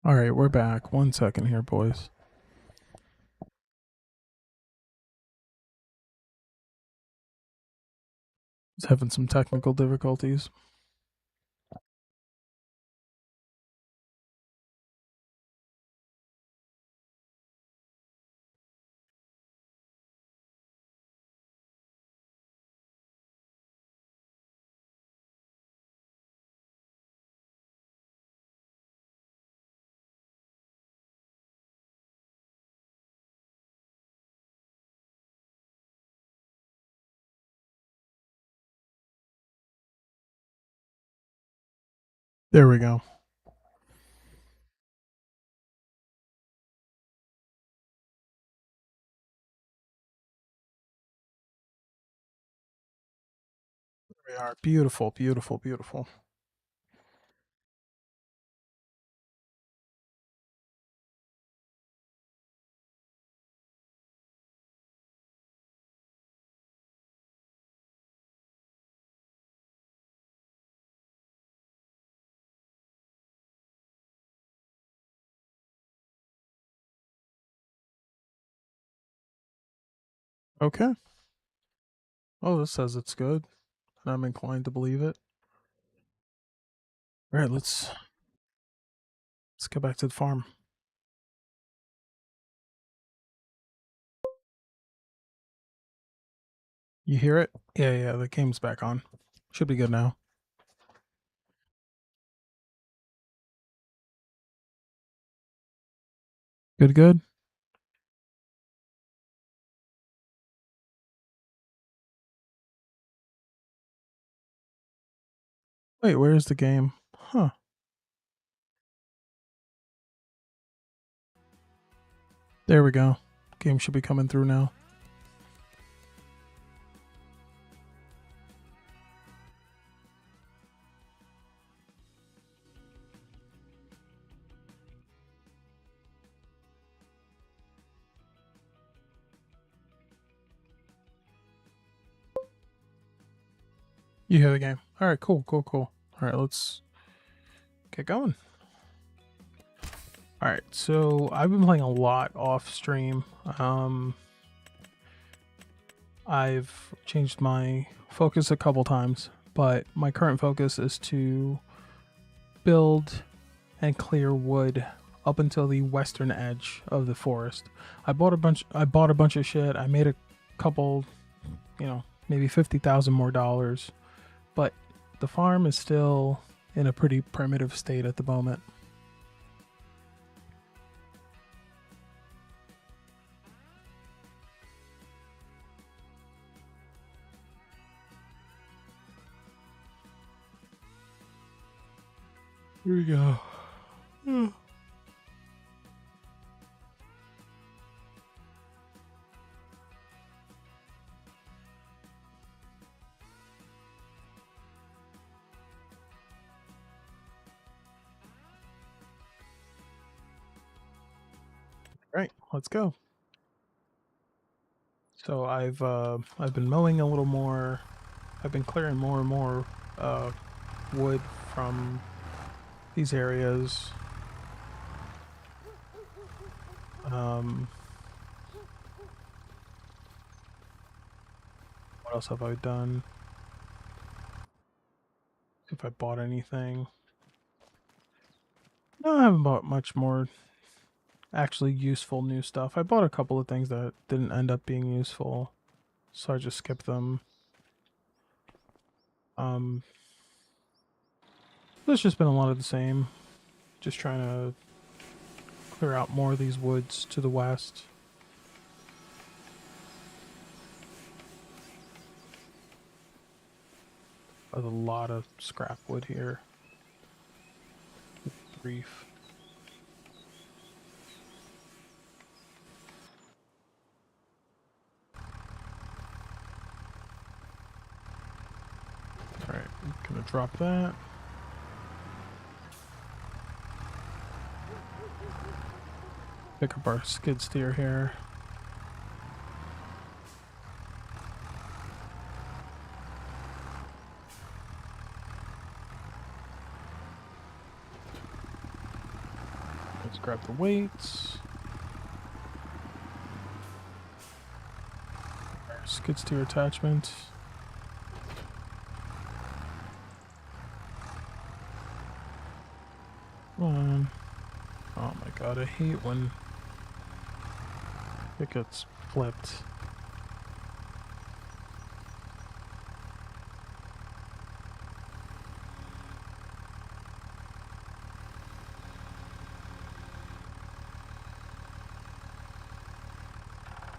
Alright, we're back. 1 second here, boys. Just having some technical difficulties. There we go. There we are. Beautiful, beautiful, beautiful. Okay. Oh, this says it's good. And I'm inclined to believe it. Alright, let's get back to the farm. You hear it? Yeah, the game's back on. Should be good now. Good? Wait, where's the game? Huh. There we go. Game should be coming through now. You hear the game. Alright, cool. Alright, let's get going. Alright, so I've been playing a lot off stream. I've changed my focus a couple times, but my current focus is to build and clear wood up until the western edge of the forest. I bought a bunch of shit. I made a couple, maybe $50,000 more dollars, but the farm is still in a pretty primitive state at the moment. Here we go. Right, let's go. So I've been mowing a little more. I've been clearing more and more wood from these areas. What else have I done? See if I bought anything. No, I haven't bought much more actually useful new stuff. I bought a couple of things that didn't end up being useful, so I just skipped them. There's just been a lot of the same. Just trying to clear out more of these woods to the west. There's a lot of scrap wood here. Grief. Alright, I'm gonna drop that. Pick up our skid steer here. Let's grab the weights. Skid steer attachment. Come on. Oh my god, I hate when it gets flipped.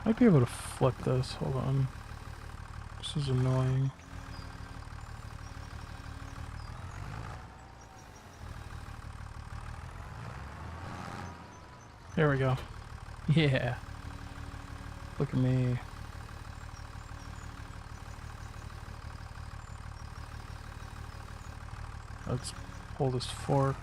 Might be able to flip this. Hold on. This is annoying. There we go. Yeah. Look at me. Let's pull this fork.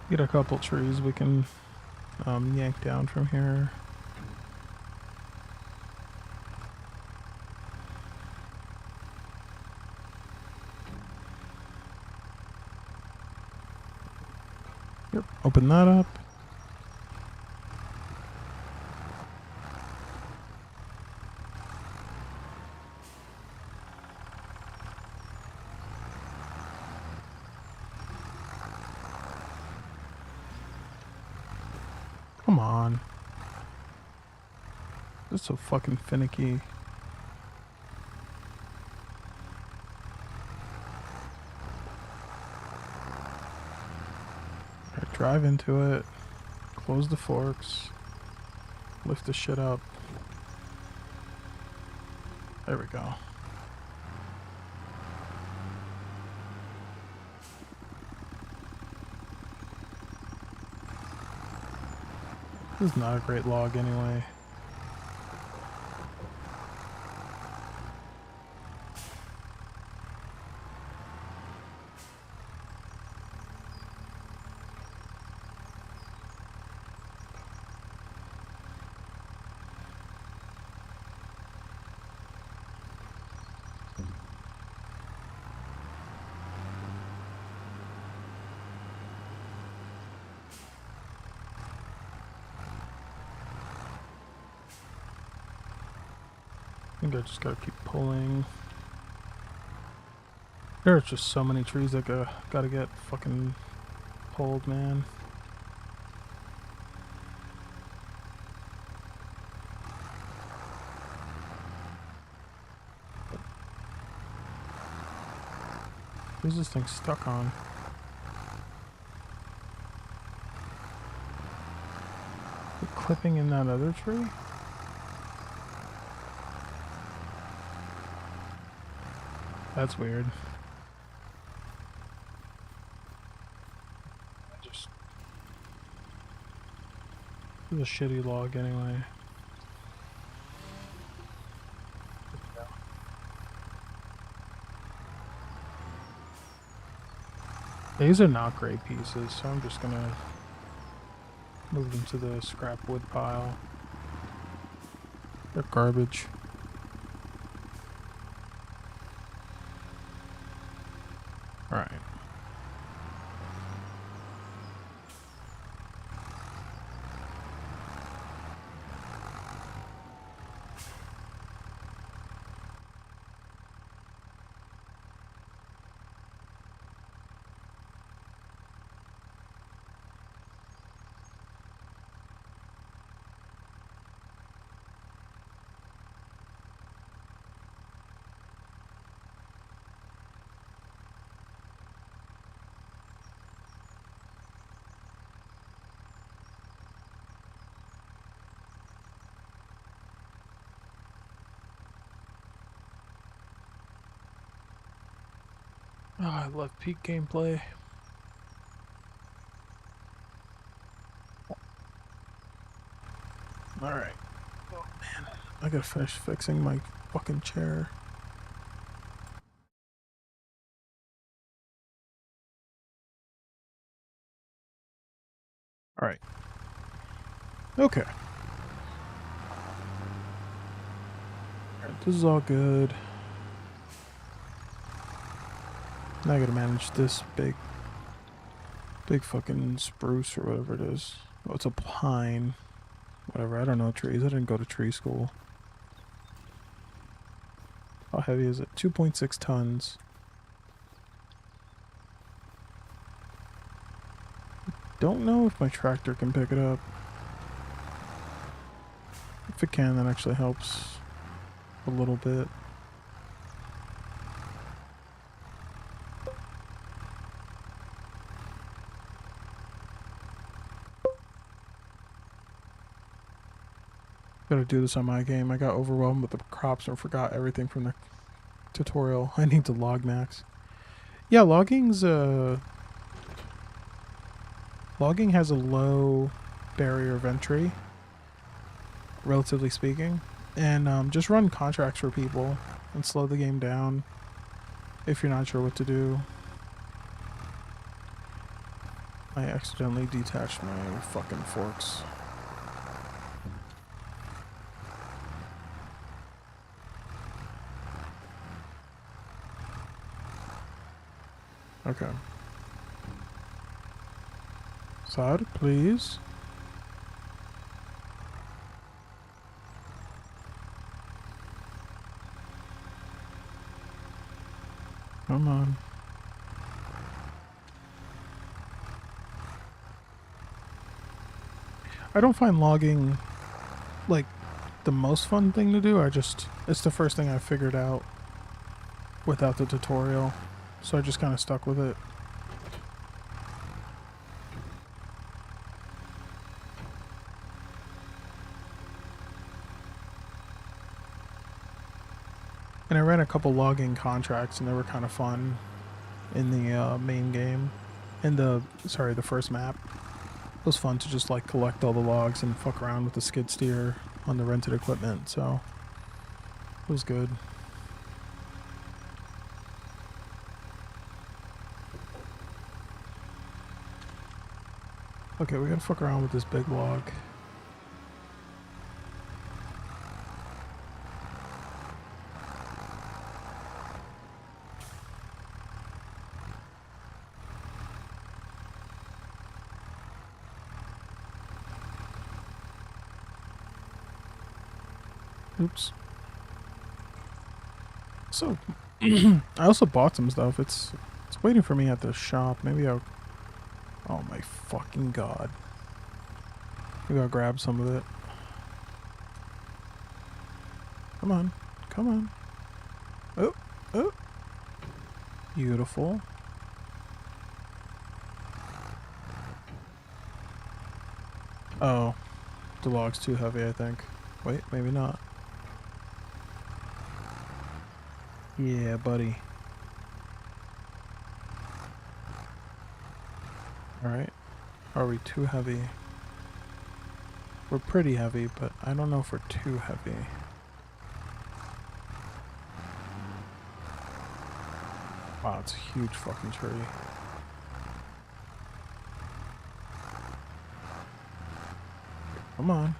Get a couple trees we can yank down from here. Yep, open that up. Come on. This is so fucking finicky. Alright, drive into it. Close the forks. Lift the shit up. There we go. This is not a great log anyway. I think I just gotta keep pulling. There's just so many trees that gotta get fucking pulled, man. Who's this thing stuck on? Is it clipping in that other tree? That's weird. This is a shitty log anyway. These are not great pieces, so I'm just gonna move them to the scrap wood pile. They're garbage. Alright. Oh, I love peak gameplay. Alright. Oh man, I gotta finish fixing my fucking chair. Alright. Okay. Alright, this is all good. Now I gotta manage this big fucking spruce or whatever it is. Oh, it's a pine. Whatever, I don't know trees. I didn't go to tree school. How heavy is it? 2.6 tons. Don't know if my tractor can pick it up. If it can, that actually helps a little bit. Gotta do this on my game. I got overwhelmed with the crops and forgot everything from the tutorial. I need to log max. Yeah, logging has a low barrier of entry, relatively speaking, and just run contracts for people and slow the game down if you're not sure what to do. I accidentally detached my fucking forks. Okay. Side, please. Come on. I don't find logging like the most fun thing to do. It's the first thing I figured out without the tutorial. So I just kind of stuck with it. And I ran a couple logging contracts and they were kind of fun in the main game. In the first map. It was fun to just like collect all the logs and fuck around with the skid steer on the rented equipment, so it was good. Okay, we gotta fuck around with this big log. Oops. So, I also bought some stuff. It's waiting for me at the shop. Maybe I'll... Oh my fucking god. Maybe I'll grab some of it. Come on. Come on. Oh. Oh. Beautiful. Oh. The log's too heavy, I think. Wait, maybe not. Yeah, buddy. Alright. Are we too heavy? We're pretty heavy, but I don't know if we're too heavy. Wow, it's a huge fucking tree. Come on.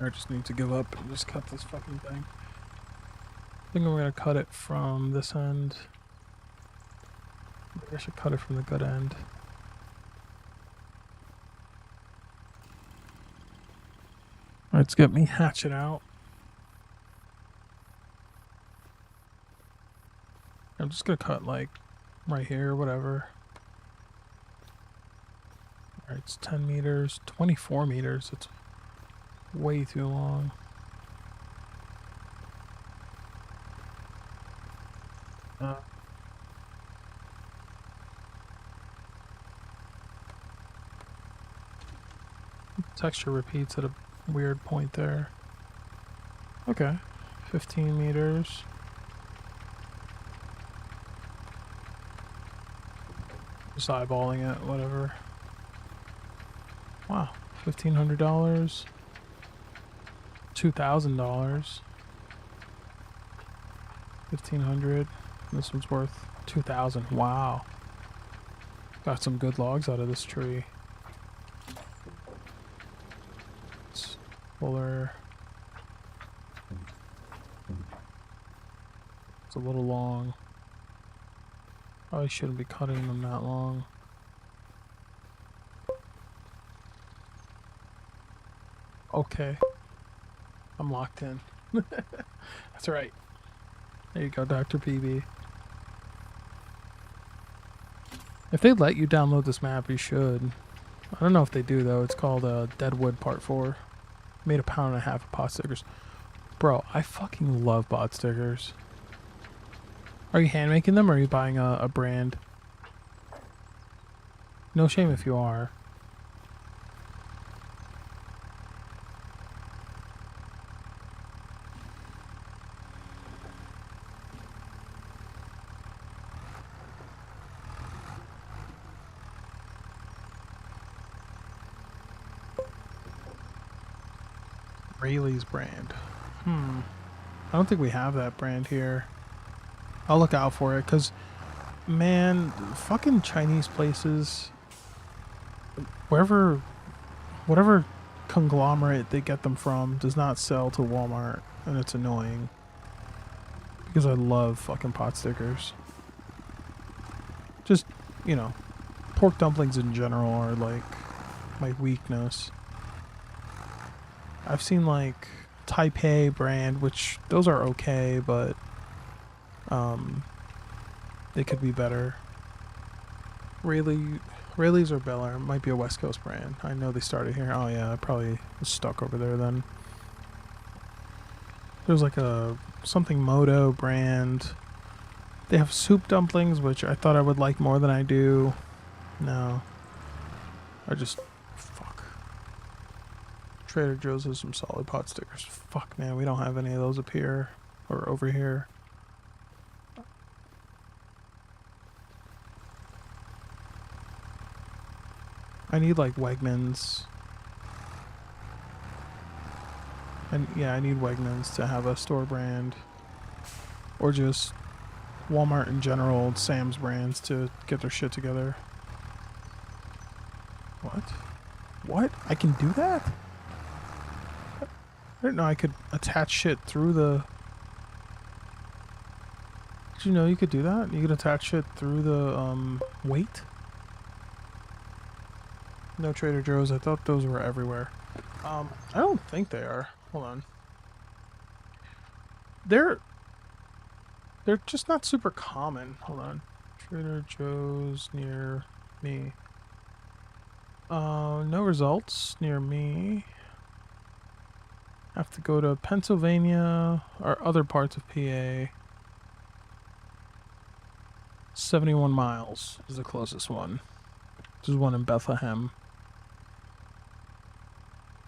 I just need to give up and just cut this fucking thing. I think I'm gonna cut it from this end. Maybe I should cut it from the good end. Alright, let's get me hatchet out. I'm just gonna cut like right here, whatever. Alright, it's 10 meters, 24 meters. It's way too long. Texture repeats at a weird point there. Okay, 15 meters. Just eyeballing it, whatever. Wow, $1,500, $2,000, 1,500. This one's worth 2,000. Wow, got some good logs out of this tree. It's fuller. It's a little long. Probably shouldn't be cutting them that long. Okay. I'm locked in. That's right. There you go, Dr. PB. If they let you download this map, you should. I don't know if they do, though. It's called Deadwood Part 4. Made £1.50 of pot stickers. Bro, I fucking love pot stickers. Are you hand making them or are you buying a brand? No shame if you are. Rayleigh's brand. I don't think we have that brand here. I'll look out for it, because, man, fucking Chinese places, whatever conglomerate they get them from does not sell to Walmart, and it's annoying. Because I love fucking pot stickers. Just, you know, pork dumplings in general are, like, my weakness. I've seen, like, Taipei brand, which those are okay, but they could be better. Rayleigh's or Bel Air might be a West Coast brand. I know they started here. Oh yeah, I probably was stuck over there then. There's like a something Moto brand. They have soup dumplings, which I thought I would like more than I do. No. I just... fuck. Trader Joe's has some solid pot stickers. Fuck, man, we don't have any of those up here. Or over here. I need, like, Wegmans. And yeah, I need Wegmans to have a store brand. Or just Walmart in general, Sam's brands to get their shit together. What? What? I can do that? I didn't know I could attach shit through the... Did you know you could do that? You could attach shit through the, weight? No Trader Joe's. I thought those were everywhere. I don't think they are. Hold on. They're just not super common. Hold on. Trader Joe's near me. No results near me. Have to go to Pennsylvania or other parts of PA. 71 miles is the closest one. There's one in Bethlehem.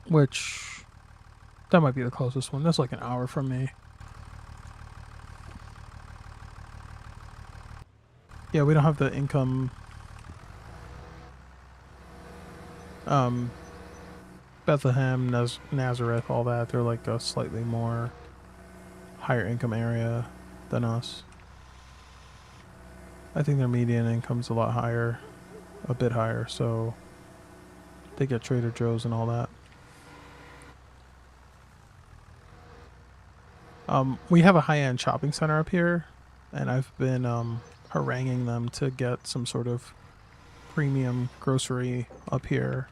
Which, that might be the closest one. That's like an hour from me. Yeah, we don't have the income. Bethlehem, Nazareth, all that. They're like a slightly more higher income area than us. I think their median income's a lot higher. A bit higher, so they get Trader Joe's and all that. We have a high-end shopping center up here, and I've been haranguing them to get some sort of premium grocery up here.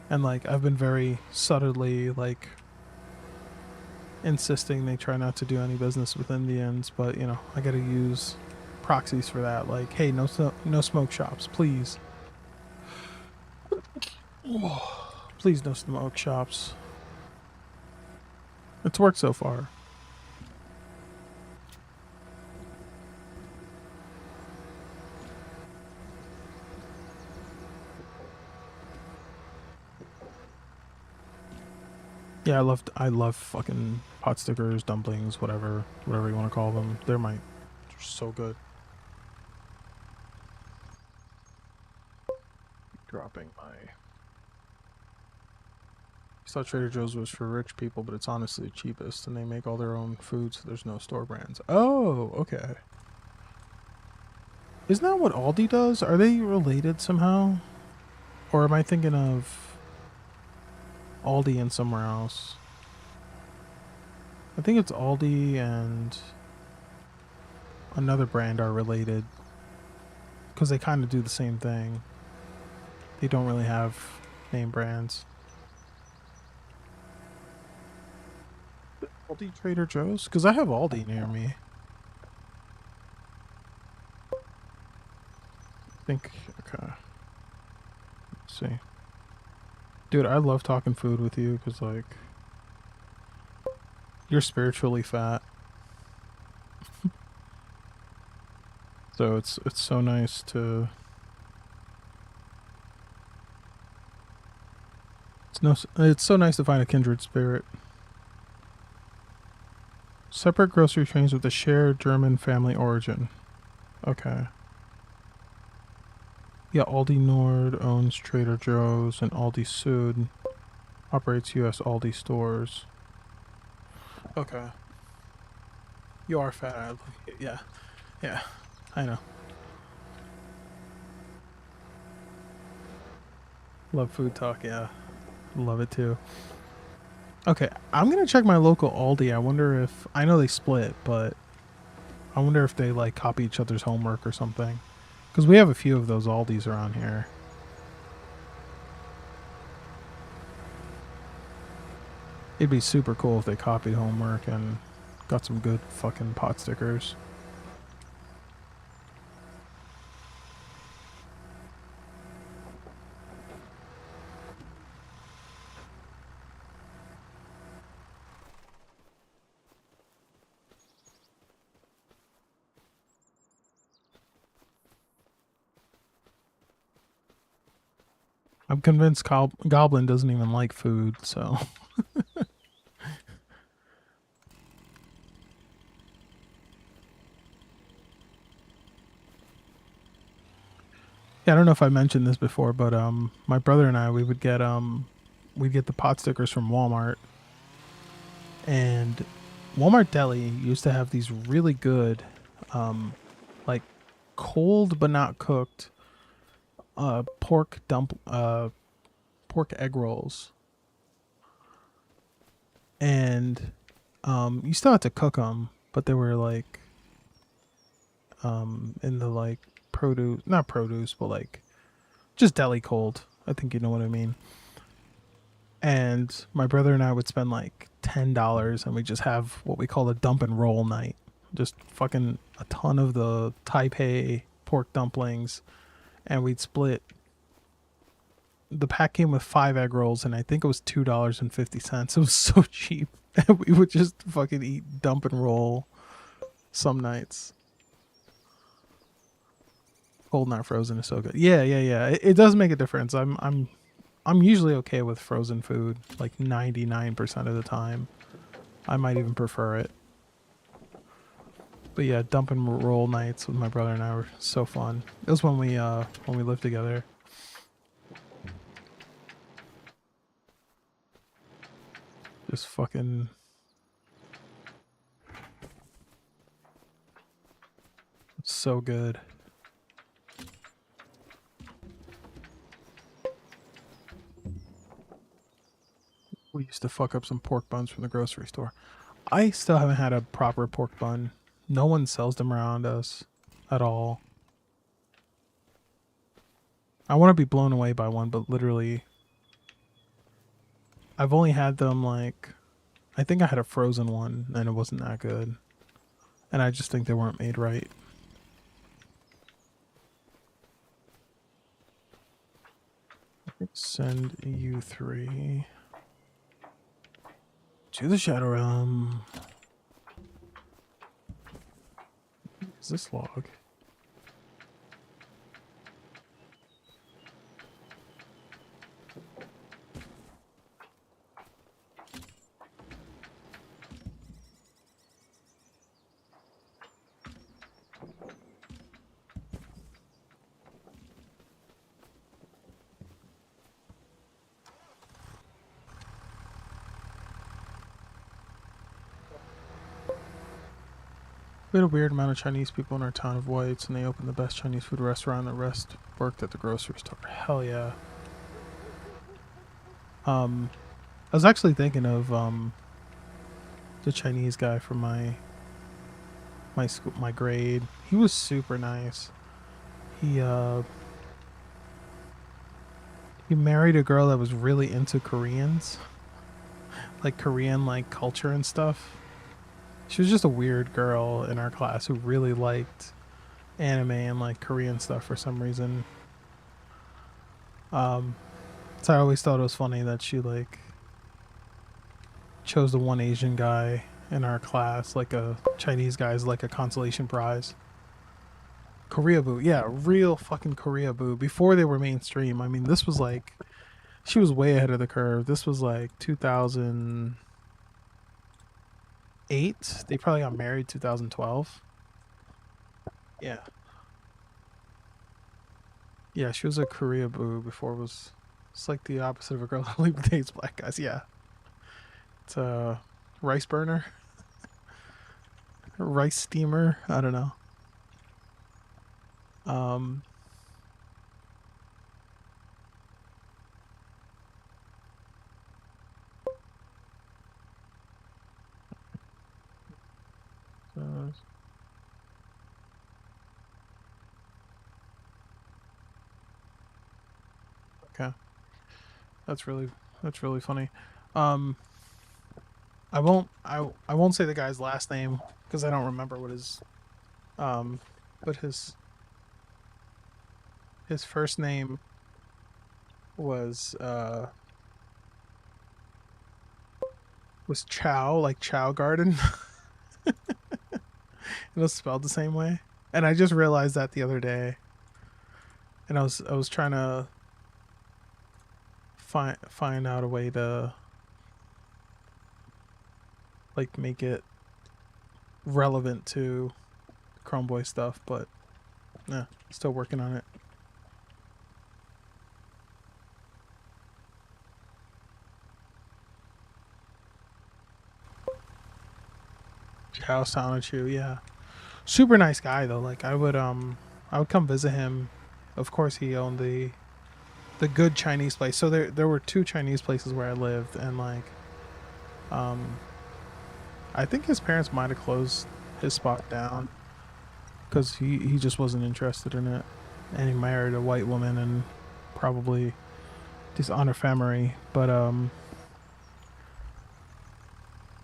And like I've been very subtly like insisting they try not to do any business with Indians, but you know, I gotta use proxies for that. Like, hey, no smoke shops, please. Please, no smoke shops. It's worked so far. Yeah, I love fucking pot stickers, dumplings, whatever you want to call them. They're my So good. Dropping my... I thought Trader Joe's was for rich people, but it's honestly the cheapest, and they make all their own food, so there's no store brands. Oh, okay. Isn't that what Aldi does? Are they related somehow? Or am I thinking of Aldi and somewhere else? I think it's Aldi and another brand are related, because they kind of do the same thing. They don't really have name brands. Aldi, Trader Joe's? Because I have Aldi near me. I think, okay. Let's see. Dude, I love talking food with you because, like, you're spiritually fat. So it's so nice to... It's so nice to find a kindred spirit. Separate grocery chains with a shared German family origin. Okay. Yeah, Aldi Nord owns Trader Joe's, and Aldi Sud operates U.S. Aldi stores. Okay. You are fat. Yeah. Yeah. I know. Love food talk, yeah. Love it too. Okay, I'm gonna check my local Aldi. I wonder if... I know they split, but I wonder if they, like, copy each other's homework or something. Because we have a few of those Aldis around here. It'd be super cool if they copied homework and got some good fucking pot stickers. I'm convinced Goblin doesn't even like food, so... Yeah, I don't know if I mentioned this before, but my brother and I, we'd get the pot stickers from Walmart. And Walmart Deli used to have these really good, like, cold but not cooked pork egg rolls. And you still had to cook them, but they were like in the, like, produce, not produce, but like just deli cold. I think you know what I mean. And my brother and I would spend like $10 and we just have what we call a dump and roll night. Just fucking a ton of the Taipei pork dumplings, and we'd split. The pack came with 5 egg rolls, and I think it was $2.50. It was so cheap. And we would just fucking eat dump and roll some nights. Cold not frozen is so good. Yeah. It does make a difference. I'm usually okay with frozen food, like 99% of the time. I might even prefer it. But yeah, dump and roll nights with my brother and I were so fun. It was when we lived together. Just fucking... It's so good. We used to fuck up some pork buns from the grocery store. I still haven't had a proper pork bun. No one sells them around us at all. I want to be blown away by one, but literally, I've only had them, like, I think I had a frozen one and it wasn't that good. And I just think they weren't made right. Send you 3 to the Shadow Realm. Is this log? We had a weird amount of Chinese people in our town of whites, and they opened the best Chinese food restaurant. The rest worked at the grocery store. Hell yeah. I was actually thinking of the Chinese guy from my school, my grade. He was super nice. He married a girl that was really into Koreans, like Korean like culture and stuff. She was just a weird girl in our class who really liked anime and like Korean stuff for some reason. So I always thought it was funny that she like chose the one Asian guy in our class, like a Chinese guy, as like a consolation prize. Korea Boo, yeah, real fucking Korea Boo. Before they were mainstream. I mean, this was like she was way ahead of the curve. This was like 2008. They probably got married 2012. Yeah. Yeah, she was a Korea Boo before it was. It's like the opposite of a girl that only dates black guys. Yeah. It's a rice burner, rice steamer. I don't know. Um, uh, okay, that's really funny. Um, I won't say the guy's last name because I don't remember what his um, but his first name was was Chow, like Chow Garden. It was spelled the same way, and I just realized that the other day, and I was trying to find out a way to like make it relevant to Chrome Boy stuff, but yeah, still working on it. Chow Sanachu, yeah. Super nice guy though. Like I would come visit him. Of course he owned the good Chinese place. So there were two Chinese places where I lived, and like um I think his parents might have closed his spot down because he just wasn't interested in it. And he married a white woman and probably dishonor family. But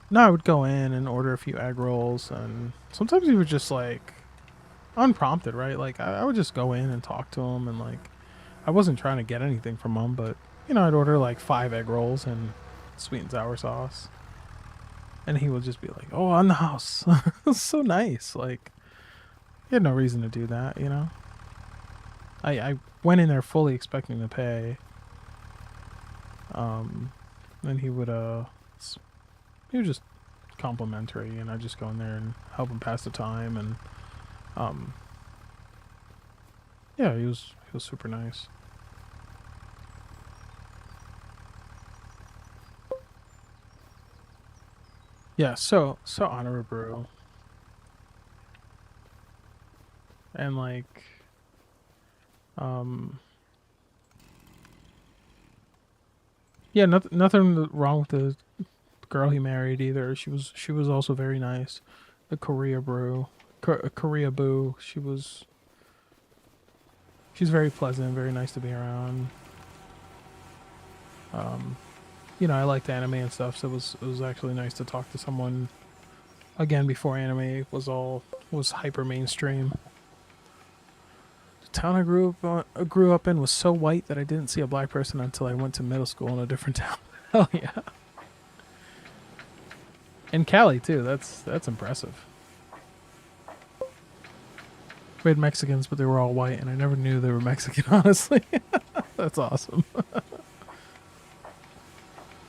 no, I would go in and order a few egg rolls, and sometimes he would just like unprompted, right? Like I would just go in and talk to him, and like I wasn't trying to get anything from him, but you know, I'd order like 5 egg rolls and sweet and sour sauce, and he would just be like, "Oh, on the house." It's so nice. Like he had no reason to do that, you know. I went in there fully expecting to pay, um, and he was just complimentary, and I just go in there and help him pass the time, and um, yeah, he was super nice. Yeah, so honorable, and like um yeah, nothing wrong with the girl he married either. She was also very nice. The Korea Boo. She's very pleasant, very nice to be around. Um, you know, I liked anime and stuff, so it was actually nice to talk to someone again before anime was hyper mainstream. The town I grew up in was so white that I didn't see a black person until I went to middle school in a different town. Hell yeah. In Cali too. That's impressive. We had Mexicans, but they were all white, and I never knew they were Mexican. Honestly, that's awesome.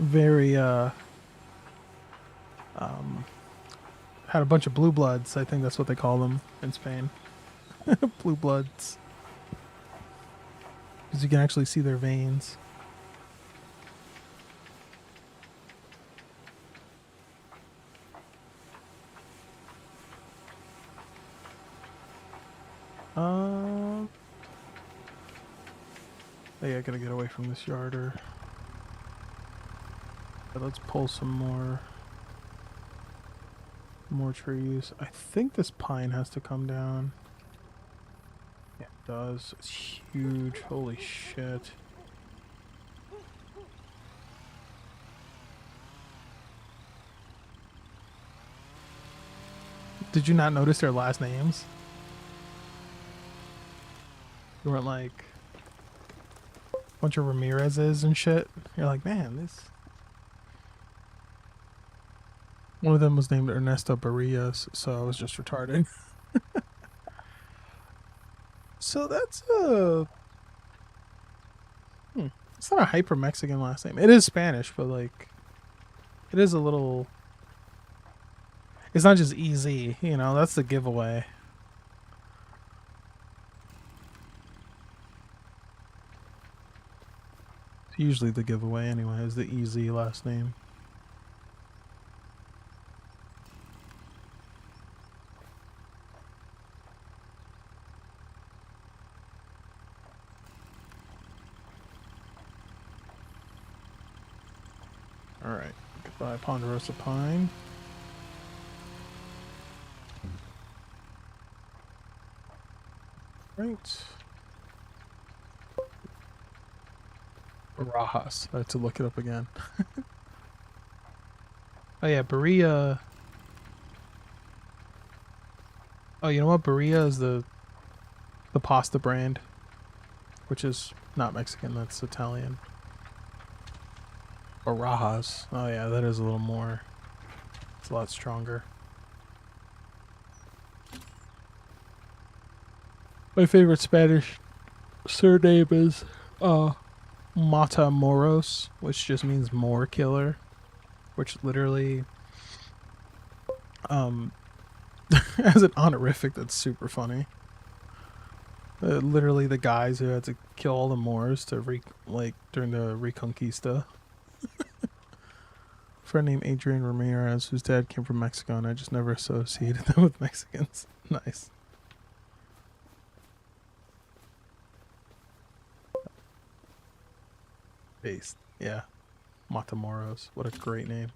Very um, had a bunch of blue bloods. I think that's what they call them in Spain. Blue bloods, because you can actually see their veins. Oh yeah, I gotta get away from this yarder. But let's pull some more trees. I think this pine has to come down. Yeah, it does. It's huge. Holy shit. Did you not notice their last names? You weren't like a bunch of Ramirez's and shit. You're like, man, this. One of them was named Ernesto Barrias, so I was just retarded. So that's a. It's not a hyper Mexican last name. It is Spanish, but like, it is a little. It's not just easy, you know. That's the giveaway. It's usually the giveaway, anyway, is the easy last name. Alright, goodbye Ponderosa Pine. Right. Barajas. I had to look it up again. Oh yeah, Barilla. Oh, you know what? Barilla is the pasta brand, which is not Mexican, that's Italian. Barajas. Oh yeah, that is a little more. It's a lot stronger. My favorite Spanish surname is Matamoros, which just means more killer, which literally as an honorific that's super funny. Literally the guys who had to kill all the Moors to during the Reconquista. Friend named Adrian Ramirez, whose dad came from Mexico, and I just never associated them with Mexicans. Nice. Based. Yeah. Matamoros. What a great name.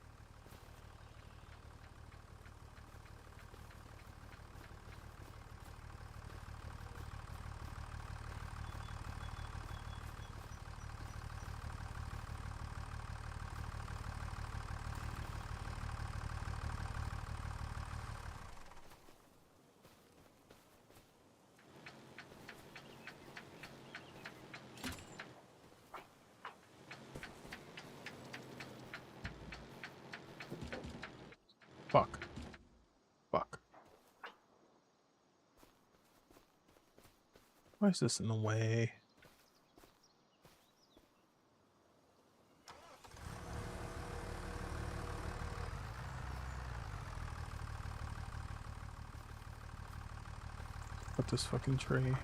Fuck. Fuck. Why is this in the way? Cut this fucking tree.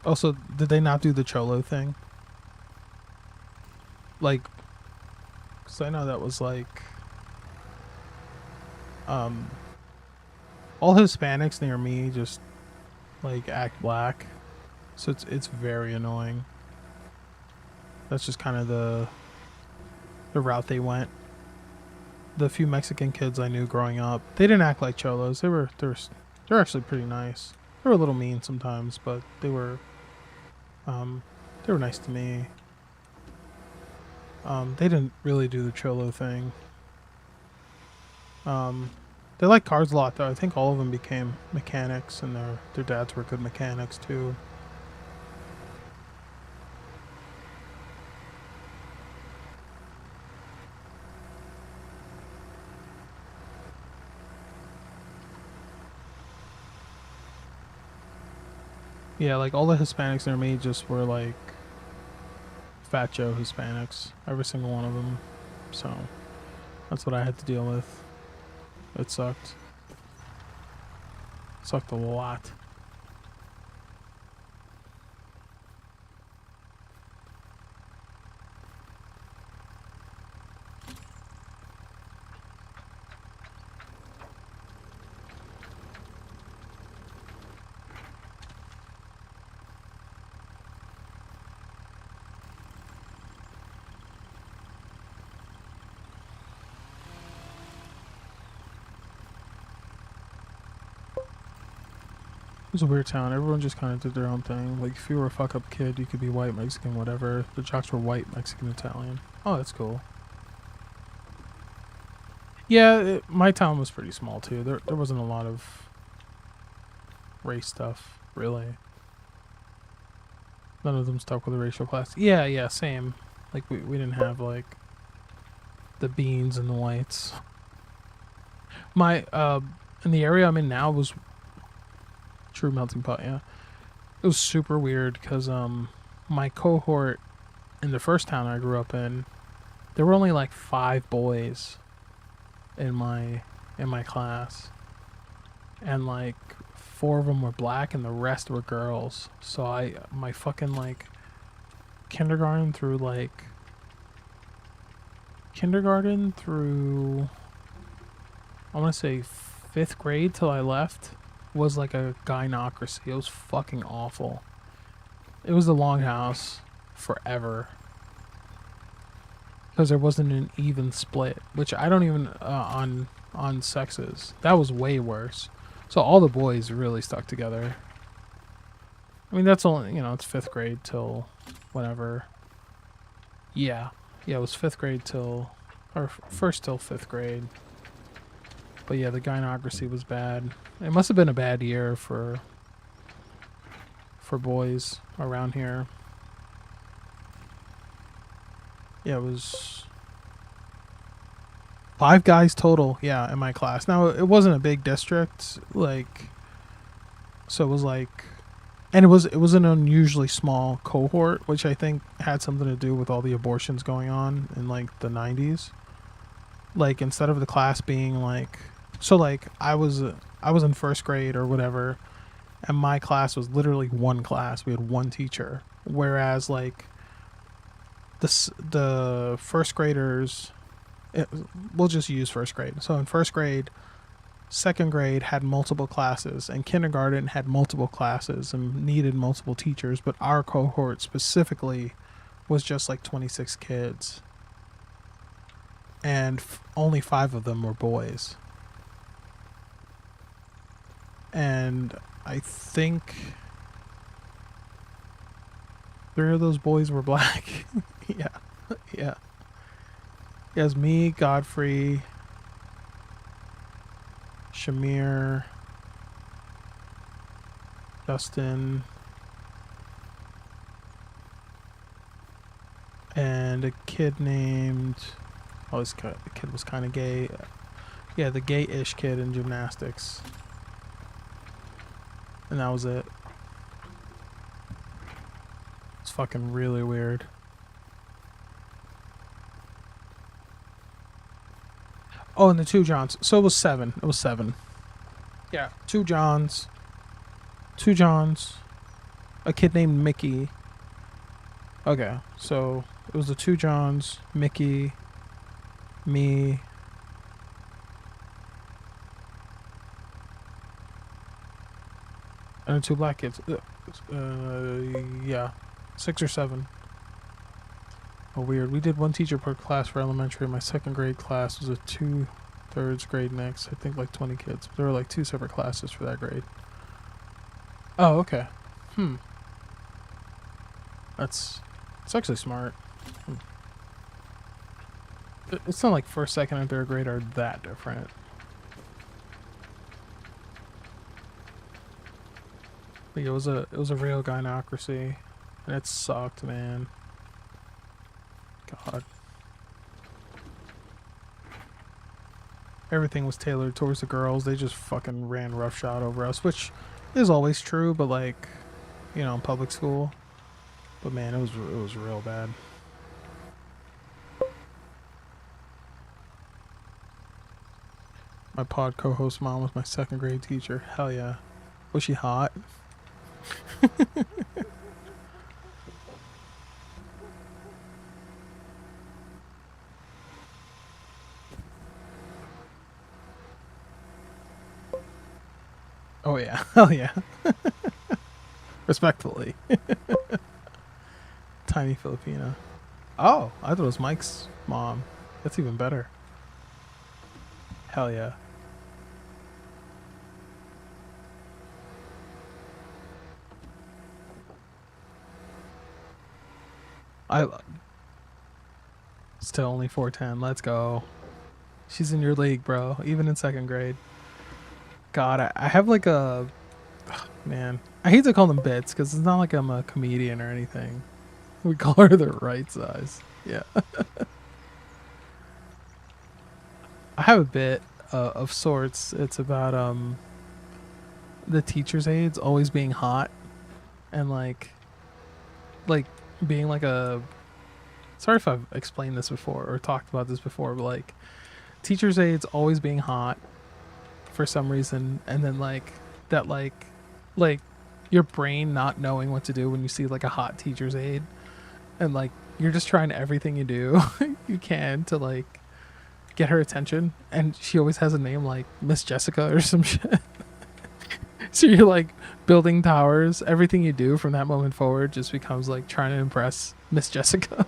Also, did they not do the Cholo thing? Like, because I know that was like, all Hispanics near me just like act black, so it's very annoying. That's just kind of the route they went. The few Mexican kids I knew growing up, they didn't act like cholos. They're actually pretty nice. They were a little mean sometimes, but they were nice to me. They didn't really do the cholo thing. They like cars a lot, though. I think all of them became mechanics, and their dads were good mechanics too. Yeah, like all the Hispanics near me just were like Fat Joe Hispanics, every single one of them. So that's what I had to deal with. It sucked. Sucked a lot. was a weird town. Everyone just kind of did their own thing. Like, if you were a fuck up kid, you could be white, Mexican, whatever. The jocks were white, Mexican, Italian. Oh, that's cool. Yeah, my town was pretty small too. There wasn't a lot of race stuff, really. None of them stuck with a racial class. Yeah, same. Like, we didn't have, like, the beans and the whites. My, in the area I'm in now was true melting pot, yeah. It was super weird because, my cohort in the first town I grew up in, there were only, like, 5 boys in my class. And, like, 4 of them were black and the rest were girls. So my fucking, like, kindergarten through I want to say 5th grade till I left was like a gynocracy. It was fucking awful. It was the longhouse forever because there wasn't an even split, which I don't even on sexes. That was way worse. So all the boys really stuck together. I mean, that's only, it's 5th grade till whatever. Yeah, it was 5th grade till, or first till 5th grade. But yeah, the gynocracy was bad. It must have been a bad year for boys around here. Yeah, it was 5 guys total, yeah, in my class. Now, it wasn't a big district, like, so it was like, and it was an unusually small cohort, which I think had something to do with all the abortions going on in, like, the 90s. Like, instead of the class being, like, so, like, I was in 1st grade or whatever, and my class was literally one class. We had one teacher. Whereas, like, the 1st graders, we'll just use 1st grade. So in 1st grade, 2nd grade had multiple classes, and kindergarten had multiple classes and needed multiple teachers, but our cohort specifically was just like 26 kids. And only 5 of them were boys. And I think 3 of those boys were black. Yeah. It was me, Godfrey, Shamir, Justin, and a kid named... Oh, the kid was kind of gay. Yeah, the gay-ish kid in gymnastics. And that was it. It's fucking really weird. Oh, and the 2 Johns. So it was 7. It was 7. Yeah, 2 Johns. 2 Johns. A kid named Mickey. Okay, so it was the 2 Johns, Mickey, me, and the 2 black kids. Yeah, 6 or 7. Oh, weird. We did 1 teacher per class for elementary. My 2nd grade class was a 2/3 grade mix. I think like 20 kids. There were like 2 separate classes for that grade. Oh, okay. It's actually smart. It's not like 1st, 2nd, and 3rd grade are that different. But it was a real gynocracy, and it sucked, man. God. Everything was tailored towards the girls. They just fucking ran roughshod over us, which is always true, but like, in public school. But man, it was real bad. My pod co-host mom was my 2nd grade teacher. Hell yeah. Was she hot? Oh yeah. Hell yeah. Respectfully. Tiny Filipina. Oh, I thought it was Mike's mom. That's even better. Hell yeah. I still only 410. Let's go. She's in your league, bro. Even in 2nd grade. God, I have like a man. I hate to call them bits because it's not like I'm a comedian or anything. We call her the right size. Yeah. I have a bit of sorts. It's about the teacher's aides always being hot and like being like a. Sorry if I've explained this before or talked about this before, but like teacher's aides always being hot for some reason, and then like that like your brain not knowing what to do when you see like a hot teacher's aide, and like you're just trying everything you do you can to like get her attention, and she always has a name like Miss Jessica or some shit. So you're like building towers. Everything you do from that moment forward just becomes like trying to impress Miss Jessica.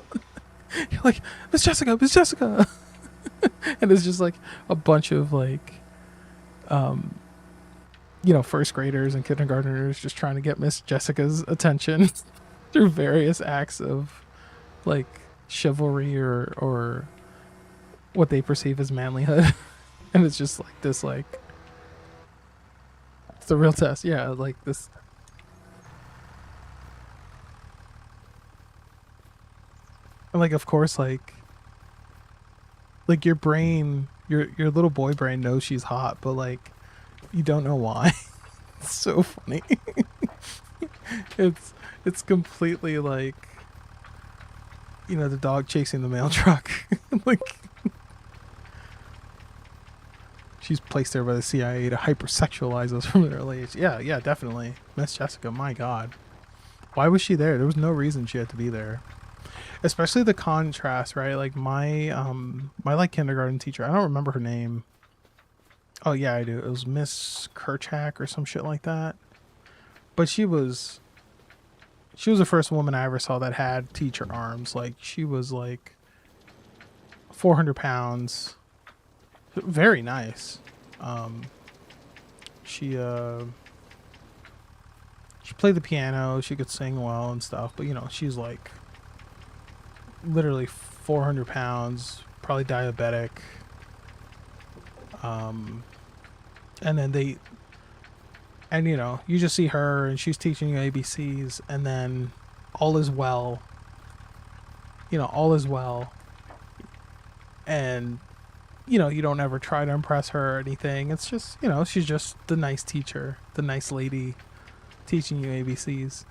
You're like, Miss Jessica, Miss Jessica. And it's just like a bunch of like first graders and kindergartners just trying to get Miss Jessica's attention through various acts of like chivalry or what they perceive as manlyhood. And it's just like this, like, it's the real test. Yeah, like this. And like, of course, like your brain, your little boy brain knows she's hot, but like you don't know why. It's so funny. it's completely like, the dog chasing the mail truck. Like she's placed there by the CIA to hypersexualize us from an early age. Yeah, definitely. Miss Jessica, my God. Why was she there? There was no reason she had to be there. Especially the contrast, right? Like my like kindergarten teacher, I don't remember her name. Oh yeah, I do. It was Miss Kerchak or some shit like that. But she was the first woman I ever saw that had teacher arms. Like she was like 400 pounds. Very nice. She played the piano. She could sing well and stuff. But she's like literally 400 pounds, probably diabetic. And then you just see her and she's teaching you ABCs, and then all is well. All is well. And you don't ever try to impress her or anything. It's just, she's just the nice teacher, the nice lady teaching you ABCs.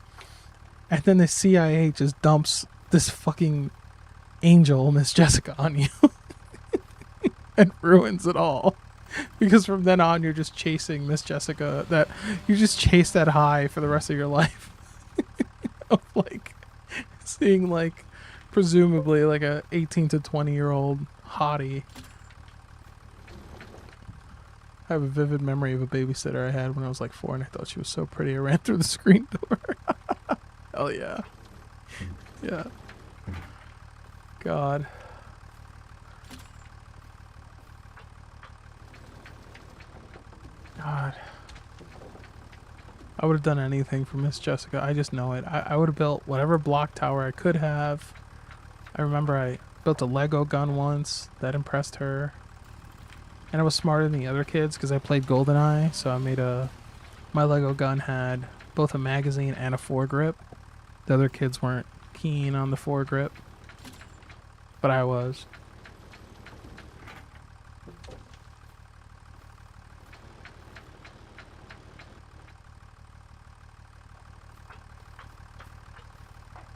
And then the CIA just dumps this fucking angel, Miss Jessica, on you and ruins it all. Because from then on, you're just chasing Miss Jessica. That you just chase that high for the rest of your life. Of like seeing like presumably like a 18 to 20-year-old hottie. I have a vivid memory of a babysitter I had when I was like 4, and I thought she was so pretty. I ran through the screen door. Hell yeah. Yeah. God. God. I would have done anything for Miss Jessica. I just know it. I would have built whatever block tower I could have. I remember I built a Lego gun once. That impressed her. And I was smarter than the other kids because I played GoldenEye. So I made my Lego gun had both a magazine and a foregrip. The other kids weren't keen on the foregrip, but I was.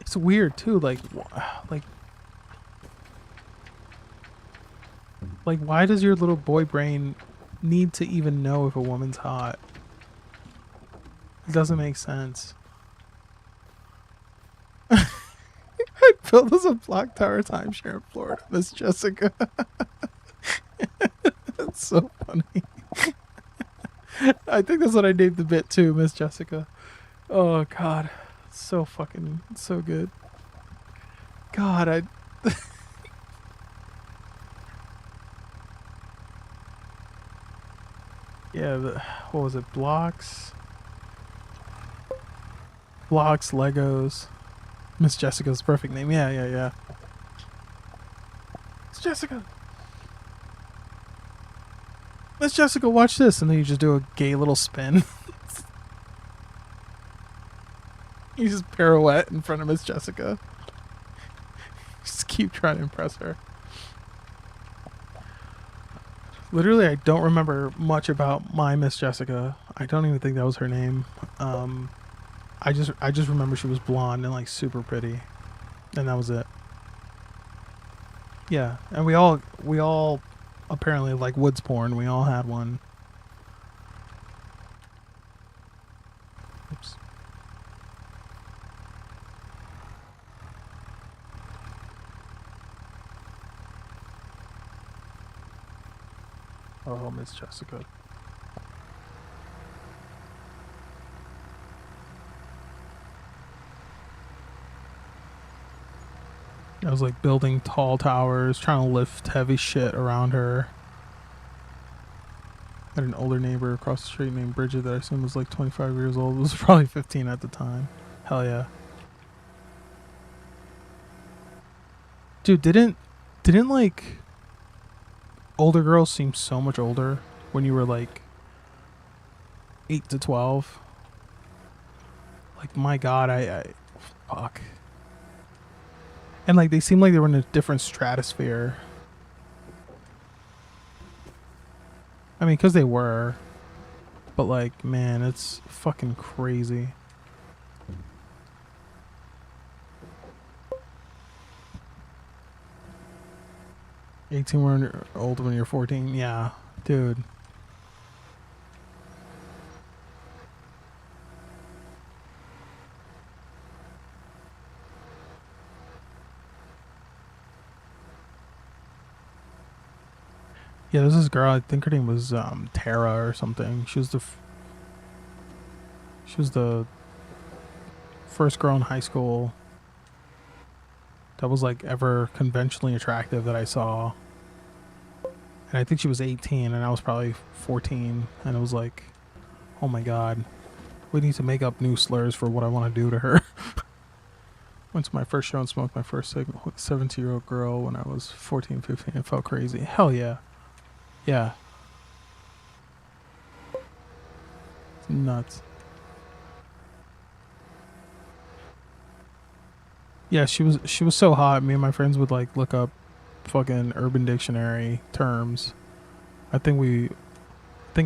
It's weird too, like why does your little boy brain need to even know if a woman's hot? It doesn't make sense. I built as a block tower timeshare in Florida, Miss Jessica. That's so funny. I think that's what I named the bit too, Miss Jessica. Oh God. So good. God, yeah, what was it? Blocks, Legos. Miss Jessica's perfect name. Yeah, yeah, yeah. Miss Jessica. Miss Jessica, watch this. And then you just do a gay little spin. You just pirouette in front of Miss Jessica. Just keep trying to impress her. Literally, I don't remember much about my Miss Jessica. I don't even think that was her name. I just remember she was blonde and like super pretty, and that was it. Yeah, and we all apparently like woods porn. We all had one. Oops. Oh, Miss Jessica. I was like building tall towers, trying to lift heavy shit around her. I had an older neighbor across the street named Bridget that I assumed was like 25 years old. It was probably 15 at the time. Hell yeah. Dude, didn't like older girls seem so much older when you were like 8 to 12? Like, my God, I fuck. And like they seemed like they were in a different stratosphere. I mean, because they were. But like, man, it's fucking crazy. $18 when you're old when you're 14. Yeah, dude. Yeah, there's this girl. I think her name was Tara or something. She was the first girl in high school that was like ever conventionally attractive that I saw. And I think she was 18 and I was probably 14, and it was like, oh my God, we need to make up new slurs for what I want to do to her. Went to my first show and smoked my first cig with a 17-year-old girl when I was 14, 15. It felt crazy. Hell yeah. Yeah. It's nuts. Yeah, she was so hot. Me and my friends would like look up fucking Urban Dictionary terms. I think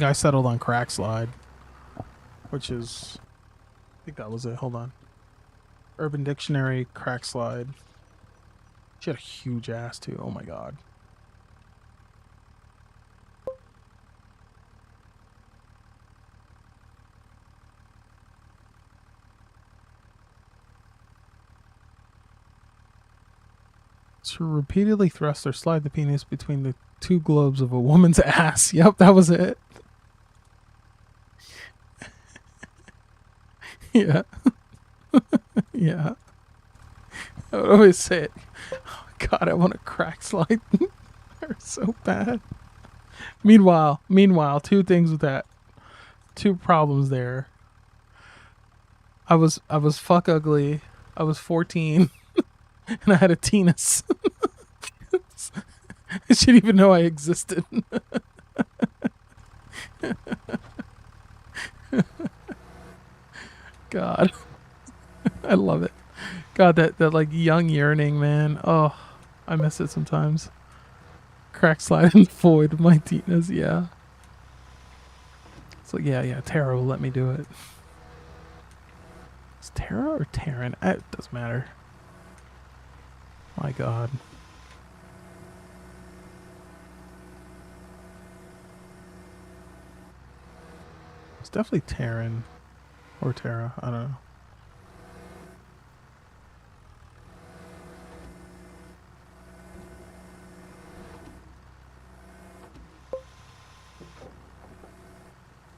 I settled on crack slide, which is, I think that was it. Hold on. Urban Dictionary crack slide. She had a huge ass too. Oh my God. To repeatedly thrust or slide the penis between the two globes of a woman's ass. Yep, that was it. Yeah. Yeah. I would always say it. Oh, God, I want to crack slide. They're so bad. Meanwhile, two things with that. Two problems there. I was fuck ugly. I was 14 and I had a penis. I shouldn't even know I existed. God. I love it. God, that like young yearning, man. Oh, I miss it sometimes. Crack slide in the void of my penis, yeah. It's like, yeah, Tara will let me do it. Is Tara or Taryn? It doesn't matter. My God. It's definitely Taryn. Or Tara. I don't know.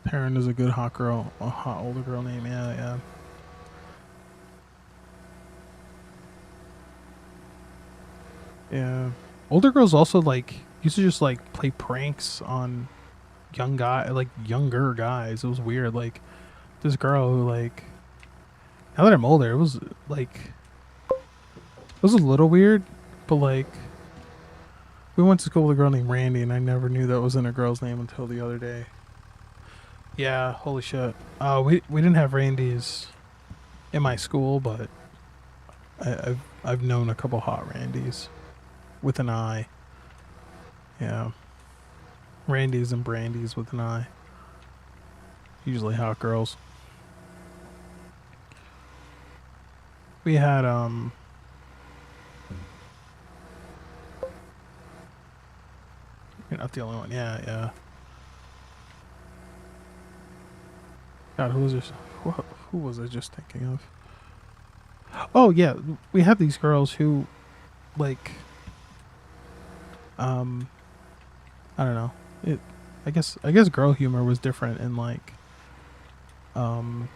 Taryn is a good hot girl. A hot older girl name. Yeah. Yeah. Older girls also like used to just like play pranks on younger guys. It was weird. Like this girl who like, now that I'm older, it was like was a little weird, but like, we went to school with a girl named Randy, and I never knew that wasn't a girl's name until the other day. Yeah, holy shit. We didn't have Randys in my school, but I've known a couple hot Randys with an I. Yeah, Randys and Brandies with an I. Usually hot girls. We had You're not the only one. Yeah. God, who was this? Who was I just thinking of? Oh yeah, we had these girls who, like, I don't know. I guess girl humor was different in like, I don't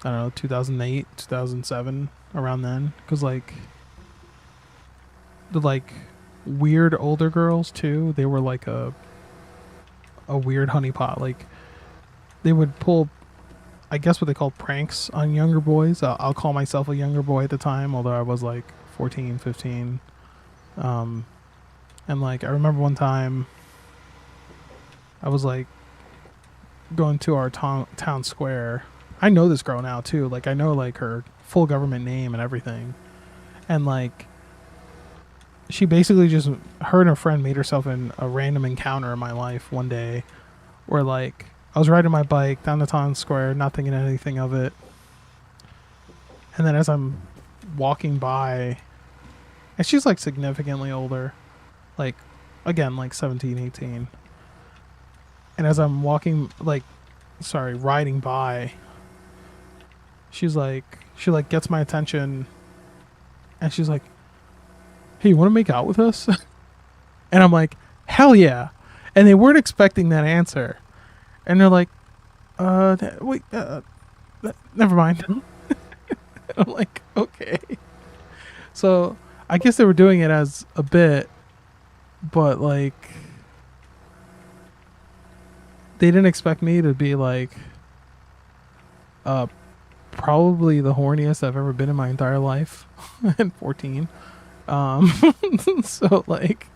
know, 2008, 2007, around then, because like the like weird older girls too. They were like a weird honeypot. Like they would pull, I guess, what they called pranks on younger boys. I'll call myself a younger boy at the time, although I was like 14, 15. And like I remember one time I was like going to our town square. I know this girl now too. Like I know like her full government name and everything. And like she basically just, her and her friend made herself in a random encounter in my life one day where like I was riding my bike down the town square, not thinking anything of it. And then as I'm walking by, and she's like significantly older, like again, like 17, 18. And as I'm walking, riding by, she gets my attention and she's like, "Hey, you want to make out with us?" And I'm like, "Hell yeah." And they weren't expecting that answer. And they're like, wait, never mind." I'm like, okay. So I guess they were doing it as a bit, but like, they didn't expect me to be like, probably the horniest I've ever been in my entire life at 14. So like,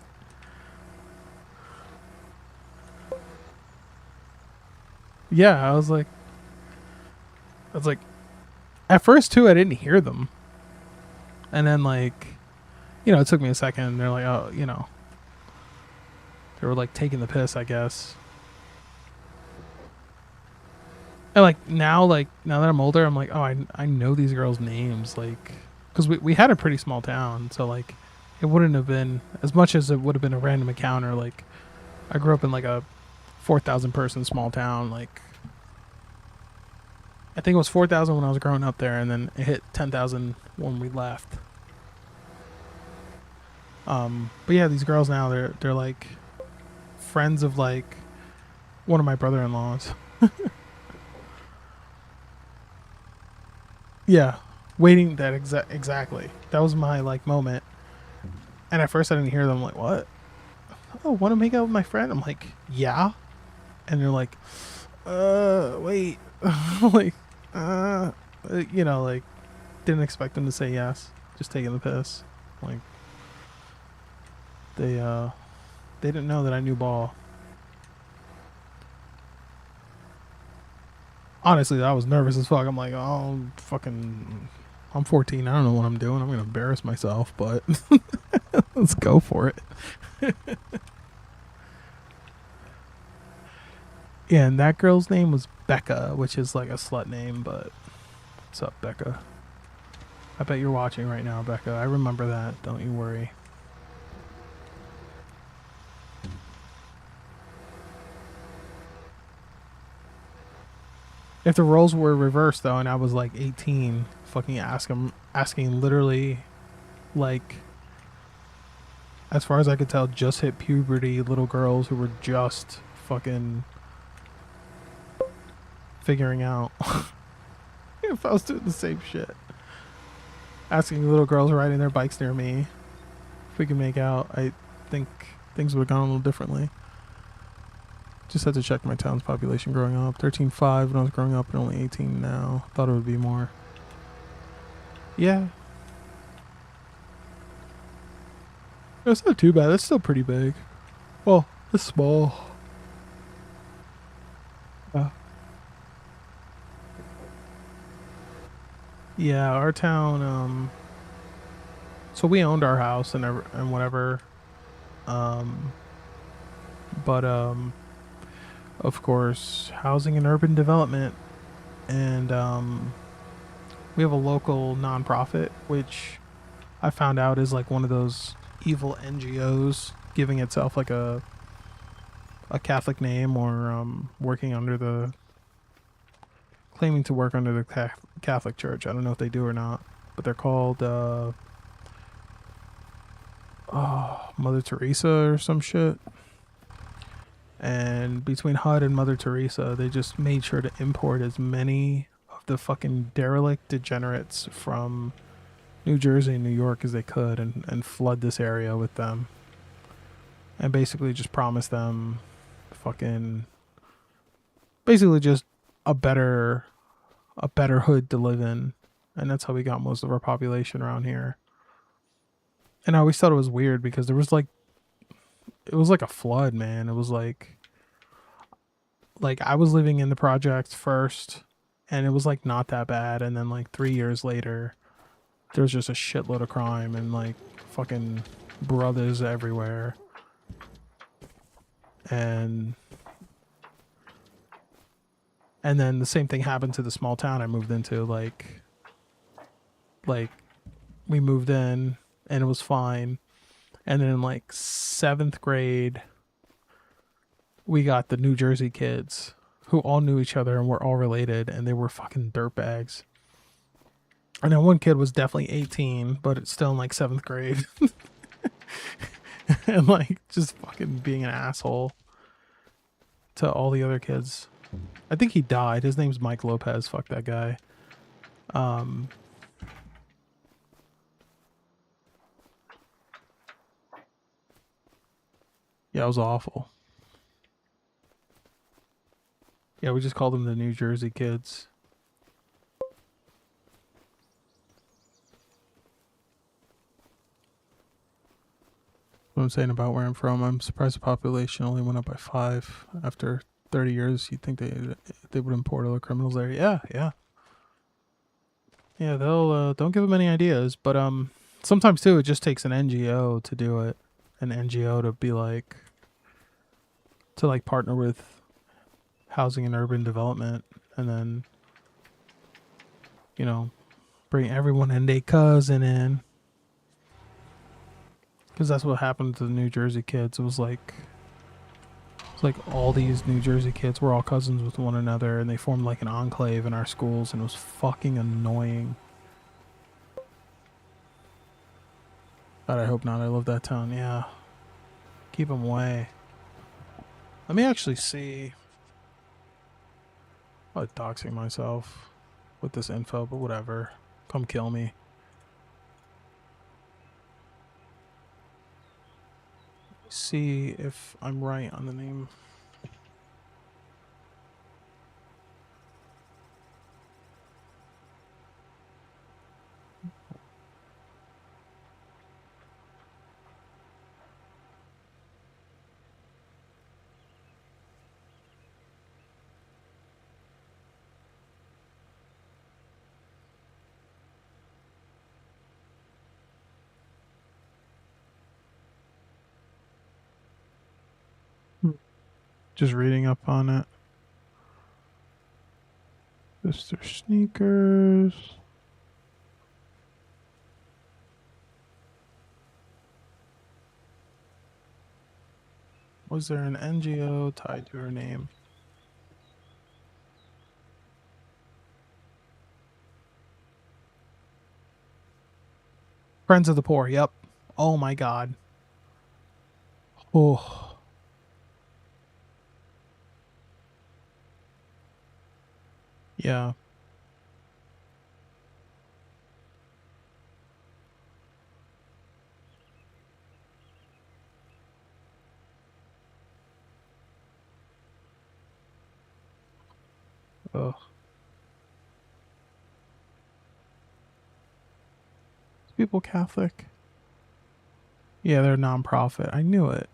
yeah, I was like, at first too, I didn't hear them. And then like, it took me a second and they're like, oh, they were like taking the piss, I guess. And like now that I'm older, I'm like, oh, I know these girls' names, like, because we had a pretty small town, so like, it wouldn't have been as much as it would have been a random encounter. Like, I grew up in like a 4,000 person small town. Like, I think it was 4,000 when I was growing up there, and then it hit 10,000 when we left. But yeah, these girls now they're like friends of like one of my brother-in-laws. Yeah, waiting that exactly. That was my like moment. And at first I didn't hear them. I'm like, what? Oh, want to make out with my friend? I'm like, yeah. And they're like, wait. Like, like, didn't expect them to say yes. Just taking the piss. Like, they didn't know that I knew ball. Honestly, I was nervous as fuck. I'm like, oh, I'm 14. I don't know what I'm doing. I'm going to embarrass myself, but let's go for it. Yeah, and that girl's name was Becca, which is like a slut name, but what's up, Becca? I bet you're watching right now, Becca. I remember that. Don't you worry. If the roles were reversed though, and I was like 18, fucking asking literally, like, as far as I could tell, just hit puberty little girls who were just fucking figuring out if I was doing the same shit. Asking little girls riding their bikes near me if we could make out, I think things would have gone a little differently. Just had to check my town's population growing up. 13.5 when I was growing up and only 18 now. Thought it would be more. Yeah. That's not too bad. That's still pretty big. Well, it's small. Uh, yeah, our town. So we owned our house and whatever. Um, but of course, housing and urban development, and we have a local nonprofit, which I found out is like one of those evil NGOs giving itself like a Catholic name or working under the claiming to work under the Catholic Church. I don't know if they do or not, but they're called Mother Teresa or some shit. And between HUD and Mother Teresa, they just made sure to import as many of the fucking derelict degenerates from New Jersey and New York as they could and flood this area with them. And basically just promise them fucking basically just a better hood to live in. And that's how we got most of our population around here. And I always thought it was weird because it was like a flood, man. It was like I was living in the projects first and it was like not that bad, and then like 3 years later there was just a shitload of crime and like fucking brothers everywhere. And and then the same thing happened to the small town I moved into. Like we moved in and it was fine, and then in like 7th grade we got the New Jersey kids who all knew each other and were all related, and they were fucking dirtbags. And then one kid was definitely 18, but it's still in like 7th grade. And like just fucking being an asshole to all the other kids. I think he died. His name's Mike Lopez. Fuck that guy. Um, yeah, it was awful. Yeah, we just called them the New Jersey kids. What I'm saying about where I'm from, I'm surprised the population only went up by 5 after 30 years. You'd think they would import other criminals there. Yeah, yeah, yeah. They'll don't give them any ideas, but sometimes too it just takes an NGO to do it. An NGO to be like to like partner with housing and urban development, and then you know bring everyone and their cousin in, because that's what happened to the New Jersey kids. It's like all these New Jersey kids were all cousins with one another, and they formed like an enclave in our schools, and it was fucking annoying. God, I hope not. I love that town. Yeah, keep them away. Let me actually see. I'm doxing myself with this info, but whatever. Come kill me. See if I'm right on the name. Just reading up on it. Mr. Sneakers. Was there an NGO tied to her name? Friends of the Poor. Yep. Oh my god. Oh. Yeah. Ugh. People Catholic. Yeah, they're a nonprofit. I knew it.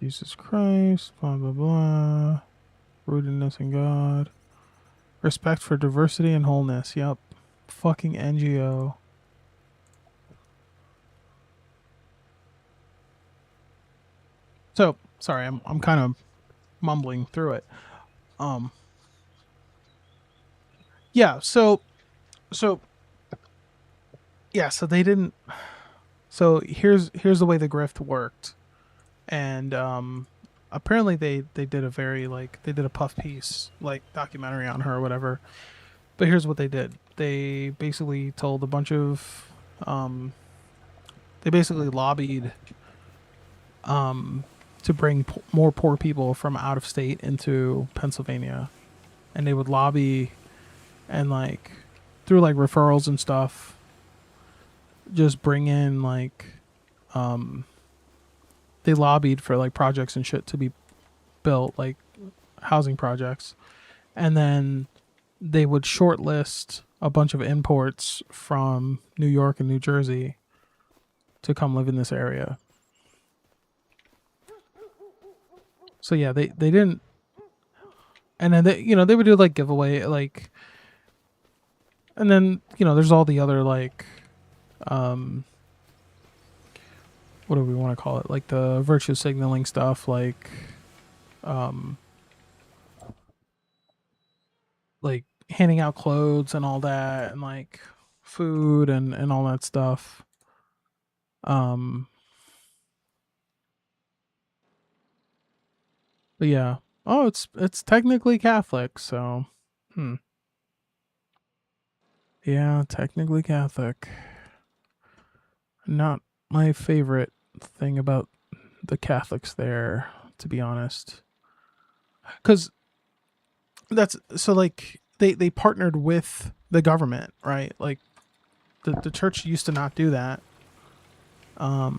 Jesus Christ, blah, blah, blah. Rootedness in God. Respect for diversity and wholeness. Yep. Fucking NGO. So, sorry, I'm kind of mumbling through it. Um, yeah, so yeah, so they didn't. So here's the way the grift worked, and apparently they did a very like they did a puff piece like documentary on her or whatever. But here's what they did. They basically told a bunch of they basically lobbied to bring more poor people from out of state into Pennsylvania, and they would lobby and like through like referrals and stuff, just bring in like they lobbied for like projects and shit to be built, like housing projects, and then they would shortlist a bunch of imports from New York and New Jersey to come live in this area. So yeah, they didn't, and then they would do like giveaway like, and then there's all the other like what do we want to call it, like the virtue signaling stuff, um like handing out clothes and all that, and like food and all that stuff. um but yeah, oh, it's technically Catholic, so hmm. Yeah, technically Catholic. Not my favorite thing about the Catholics there, to be honest. Because that's so like they partnered with the government, right? Like the church used to not do that. I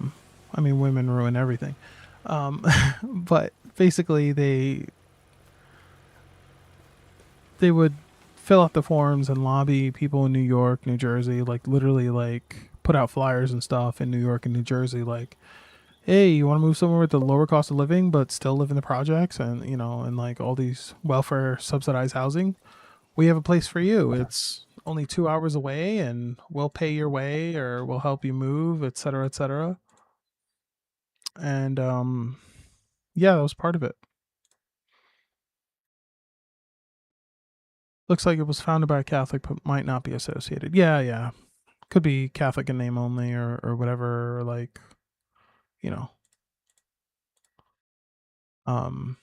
mean, women ruin everything. But basically they would fill out the forms and lobby people in New York, New Jersey, like literally like put out flyers and stuff in New York and New Jersey, like, hey, you want to move somewhere with the lower cost of living but still live in the projects, and and like all these welfare subsidized housing, we have a place for you. It's only 2 hours away, and we'll pay your way or we'll help you move, etc., etc. And yeah, that was part of it. Looks like it was founded by a Catholic but might not be associated. Yeah, yeah. Could be Catholic in name only, or whatever, or like, you know. Um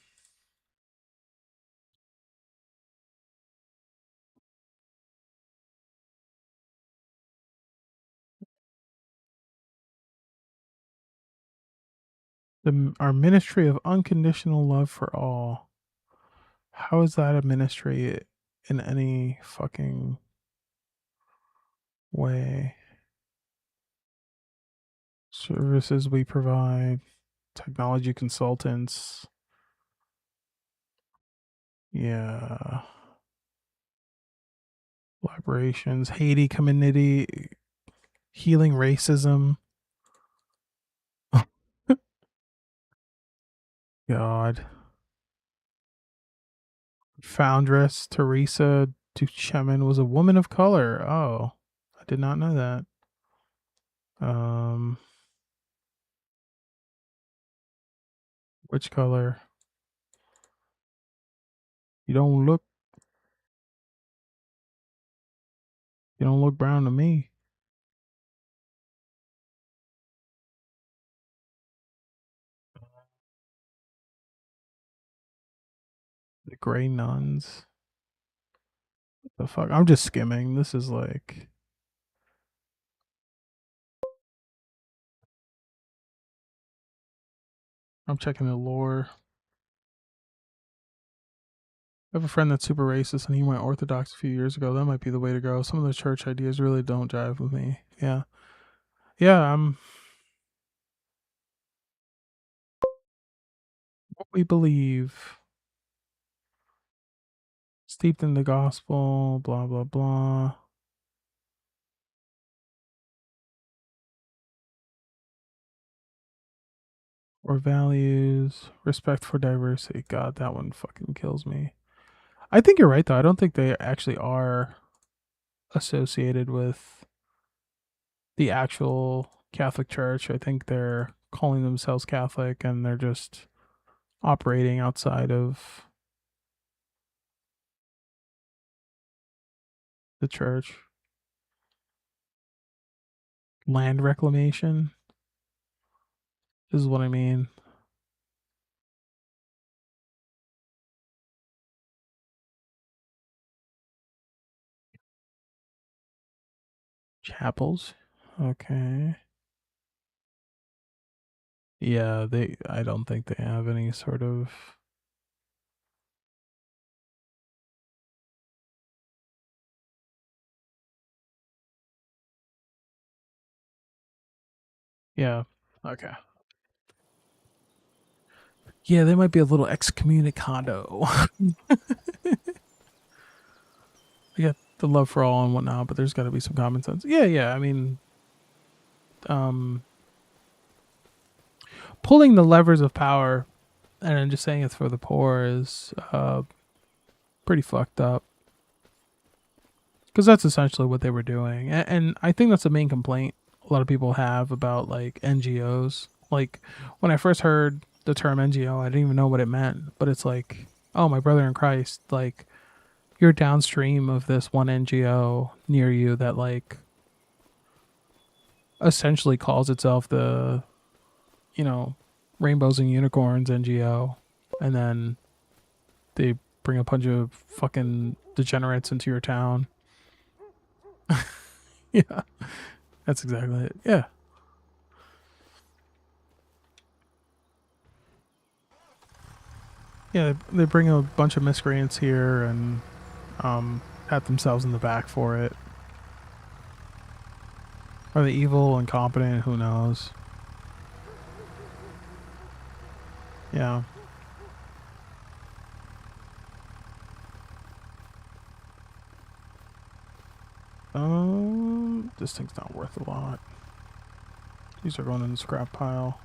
our ministry of unconditional love for all. How is that a ministry in any fucking way? Services we provide, technology consultants. Yeah. Collaborations, Haiti community, healing racism. God. Foundress Teresa Duchemin was a woman of color. Oh, I did not know that. Um, which color? You don't look. You don't look brown to me. The gray nuns. What the fuck? I'm just skimming. This is like. I'm checking the lore. I have a friend that's super racist and he went Orthodox a few years ago. That might be the way to go. Some of the church ideas really don't jive with me. Yeah. Yeah, what we believe. Steeped in the gospel, blah, blah, blah. Or values, respect for diversity. God, that one fucking kills me. I think you're right, though. I don't think they actually are associated with the actual Catholic Church. I think they're calling themselves Catholic and they're just operating outside of the church. Land reclamation is what I mean. Chapels. Okay. Yeah, I don't think they have any sort of yeah. Okay. Yeah, they might be a little excommunicado. Yeah, the love for all and whatnot, but there's got to be some common sense. Yeah, yeah. I mean, um, pulling the levers of power and then just saying it's for the poor is pretty fucked up. Because that's essentially what they were doing, and I think that's the main complaint a lot of people have about like NGOs. Like when I first heard the term NGO, I didn't even know what it meant, but it's like, oh, my brother in Christ, like you're downstream of this one NGO near you that like essentially calls itself the, you know, Rainbows and Unicorns NGO, and then they bring a bunch of fucking degenerates into your town. Yeah, that's exactly it. Yeah. Yeah, they bring a bunch of miscreants here and pat themselves in the back for it. Are they evil, incompetent? Who knows? Yeah. This thing's not worth a lot. These are going in the scrap pile.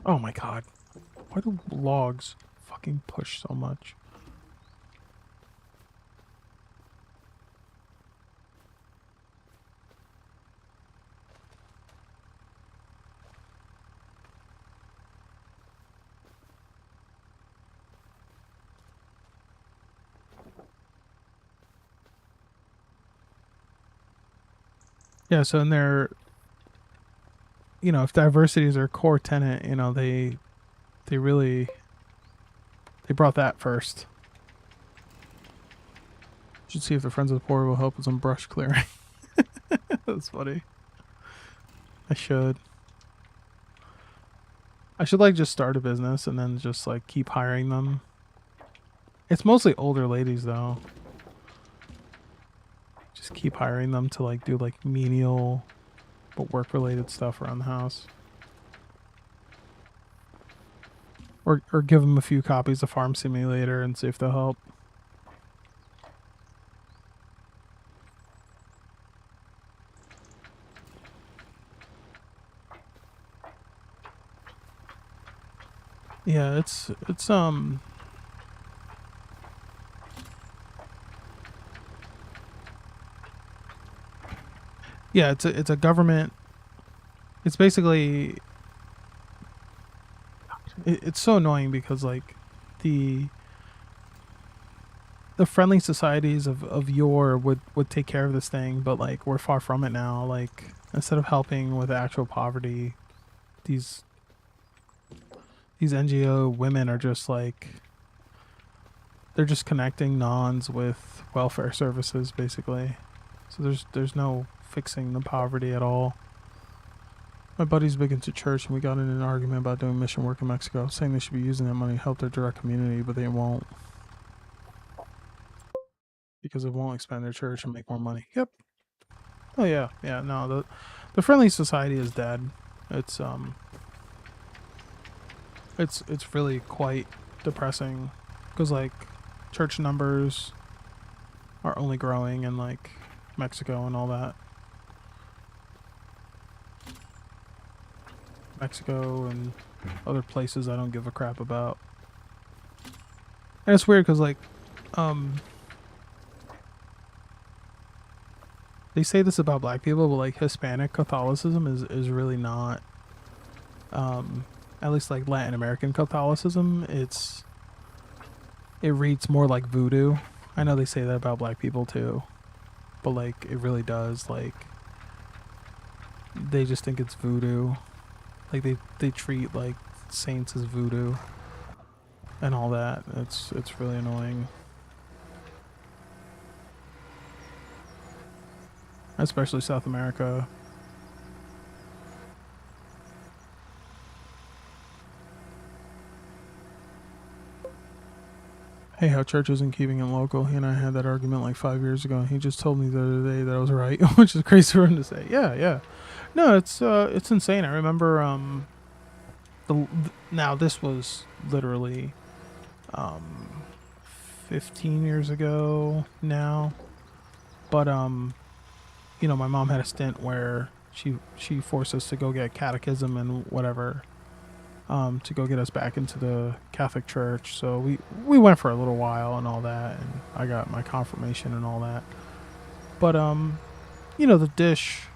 Oh my god. Why do logs fucking push so much? Yeah, so in their, you know, if diversity is their core tenet, you know, they really they brought that first. Should see if the Friends of the Poor will help with some brush clearing. That's funny. I should. I should like just start a business and then just like keep hiring them. It's mostly older ladies though. Just keep hiring them to like do like menial but work related stuff around the house. Or give them a few copies of Farm Simulator and see if they'll help. Yeah, it's yeah, it's a government. It's basically it's so annoying because like the the friendly societies of yore would take care of this thing, but like we're far from it now. Like instead of helping with actual poverty, these these NGO women are just like they're just connecting nons with welfare services basically. So there's no fixing the poverty at all. My buddy's big into church and we got in an argument about doing mission work in Mexico, saying they should be using that money to help their direct community, but they won't because it won't expand their church and make more money. Yep. Oh yeah, yeah. No, the friendly society is dead. It's it's really quite depressing because like church numbers are only growing in like Mexico and all that. Mexico and other places I don't give a crap about. And it's weird because like they say this about black people, but like Hispanic Catholicism is really not at least like Latin American Catholicism, it reads more like voodoo. I know they say that about black people too, but like it really does. Like they just think it's voodoo. Like they treat like saints as voodoo and all that. It's really annoying. Especially South America. Hey, how church isn't keeping it local. He and I had that argument like 5 years ago. He just told me the other day that I was right, which is crazy for him to say. Yeah. No, it's insane. I remember now this was literally 15 years ago now. But you know, my mom had a stint where she forced us to go get catechism and whatever. To go get us back into the Catholic Church. So we went for a little while and all that, and I got my confirmation and all that. But you know, the dish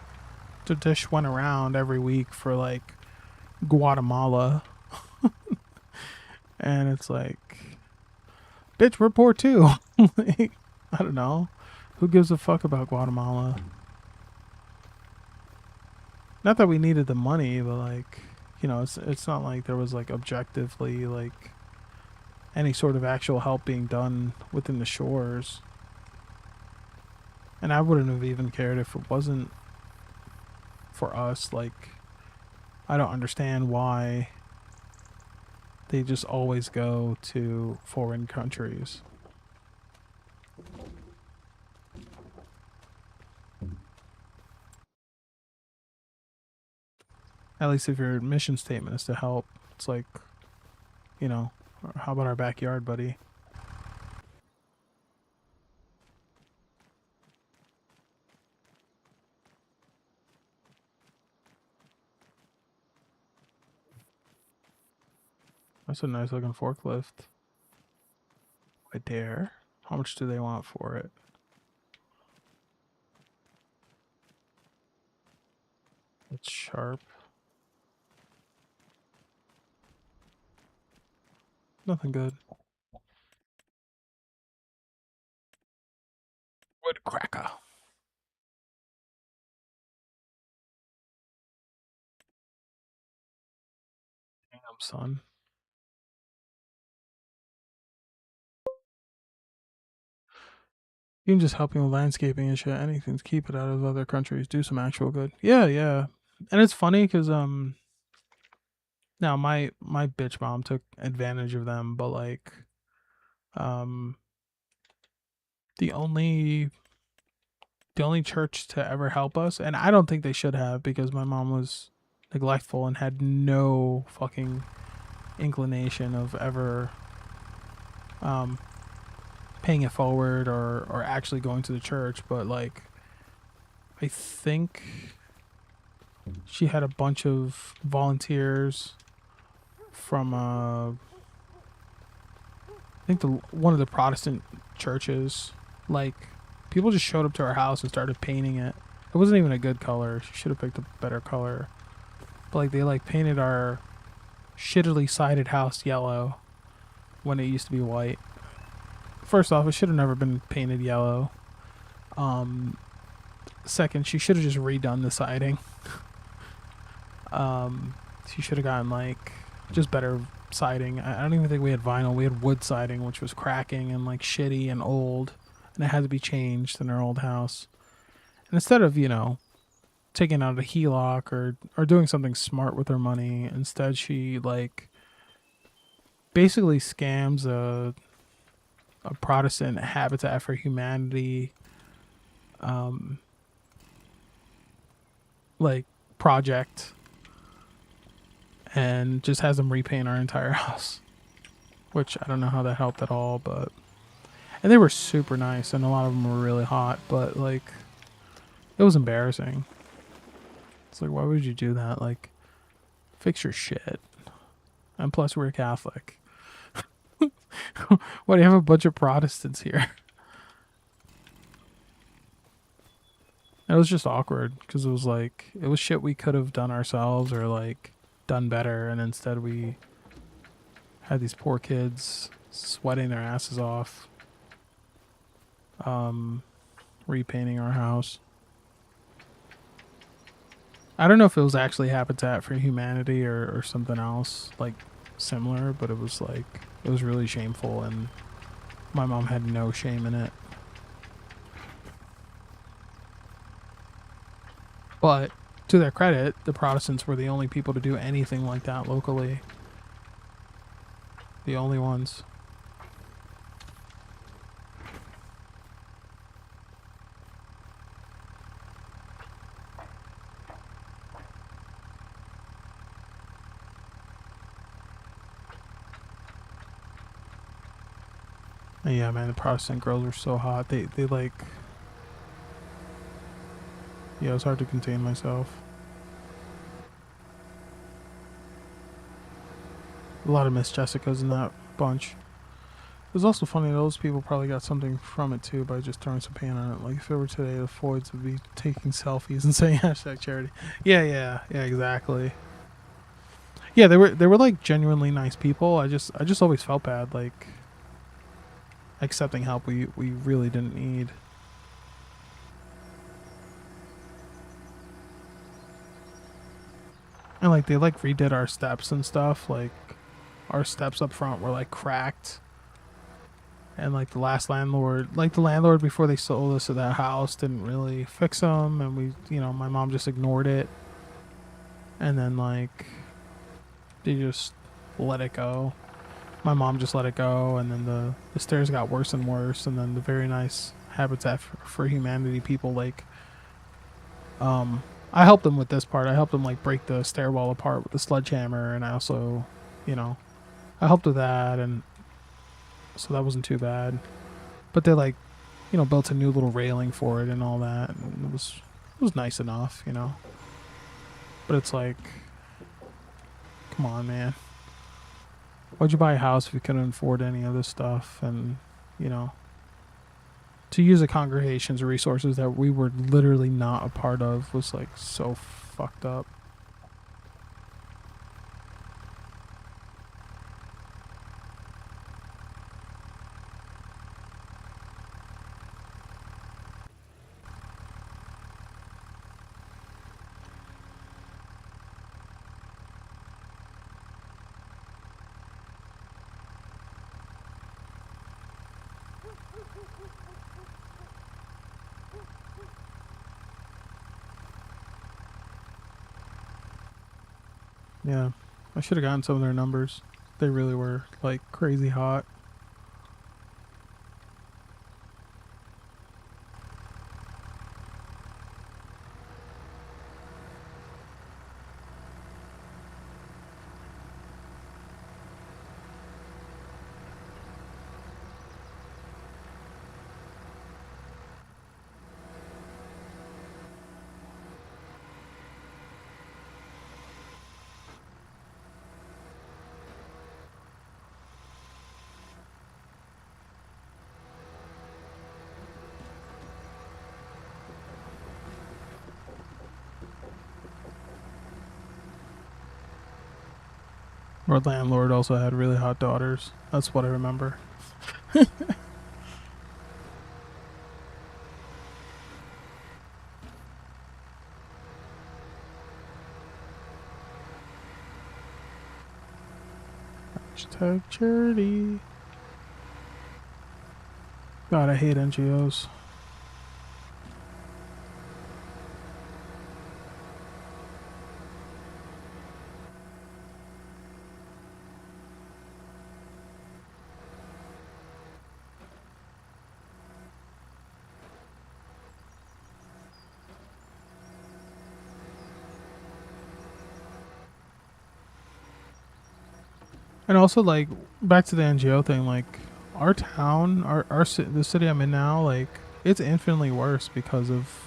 went around every week for like Guatemala. And it's like, bitch, we're poor too. Like, I don't know. Who gives a fuck about Guatemala? Not that we needed the money, but like, you know, it's not like there was like objectively like any sort of actual help being done within the shores. And I wouldn't have even cared if it wasn't for us. Like, I don't understand why they just always go to foreign countries. At least if your mission statement is to help, it's like, you know, how about our backyard, buddy? That's a nice looking forklift. I dare. How much do they want for it? It's sharp. Nothing good. Wood cracker. Damn, son. Even just helping with landscaping and shit, anything to keep it out of other countries, do some actual good. Yeah. And it's funny because now my bitch mom took advantage of them, but like um the only church to ever help us, and I don't think they should have because my mom was neglectful and had no fucking inclination of ever paying it forward or actually going to the church, but like I think she had a bunch of volunteers from I think one of the Protestant churches. Like, people just showed up to our house and started painting it. It wasn't even a good color. She should have picked a better color. But like, they like painted our shittily sided house yellow when it used to be white. First off, it should have never been painted yellow. Second, she should have just redone the siding. She should have gotten like just better siding. I don't even think we had vinyl. We had wood siding, which was cracking and like shitty and old, and it had to be changed in our old house. And instead of, you know, taking out a HELOC or doing something smart with her money, instead she like basically scams a Protestant Habitat for Humanity like project and just has them repaint our entire house. which I don't know how that helped at all, but... And they were super nice, and a lot of them were really hot, but, like, it was embarrassing. It's like, why would you do that? Like, fix your shit. And plus, we're Catholic. Why do you have a bunch of Protestants here? It was just awkward, because it was like, it was shit we could have done ourselves, or, like, done better, and instead we had these poor kids sweating their asses off, repainting our house. I don't know if it was actually Habitat for Humanity or something else like similar, but it was like, it was really shameful, and my mom had no shame in it. But to their credit, the Protestants were the only people to do anything like that locally. The only ones. And yeah, man, the Protestant girls were so hot. They like... Yeah, it was hard to contain myself. A lot of Miss Jessicas in that bunch. It was also funny, those people probably got something from it too by just throwing some paint on it. Like, if it were today, the Floyds would be taking selfies and saying hashtag charity. Yeah, exactly. Yeah, they were like genuinely nice people. I just always felt bad, like accepting help we really didn't need. And like, they like redid our steps and stuff. Like, our steps up front were like cracked. And like the landlord before they sold us to that house didn't really fix them, and my mom just ignored it. And then like, they just let it go. My mom just let it go, and then the stairs got worse and worse, and then the very nice Habitat for Humanity people, like, I helped them with this part. I helped them like break the stairwell apart with the sledgehammer, and I also, I helped with that, and so that wasn't too bad. But they like, built a new little railing for it and all that, and it was nice enough, But it's like, come on, man. Why'd you buy a house if you couldn't afford any of this stuff? And, to use a congregation's resources that we were literally not a part of was like so fucked up. Yeah, I should have gotten some of their numbers. They really were like crazy hot. Our landlord also had really hot daughters. That's what I remember. Hashtag charity. God, I hate NGOs. And also, like, back to the NGO thing, like, our town, the city I'm in now, like, it's infinitely worse because of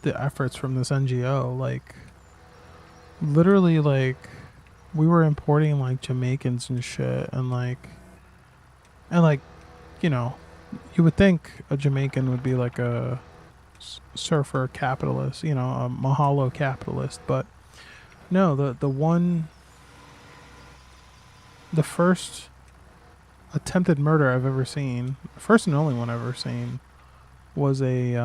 the efforts from this NGO. Like, literally, like, we were importing, like, Jamaicans and shit, and, like, you know, you would think a Jamaican would be, like, a surfer capitalist, you know, a mahalo capitalist, but no, the first attempted murder I've ever seen, first and only one I've ever seen, was a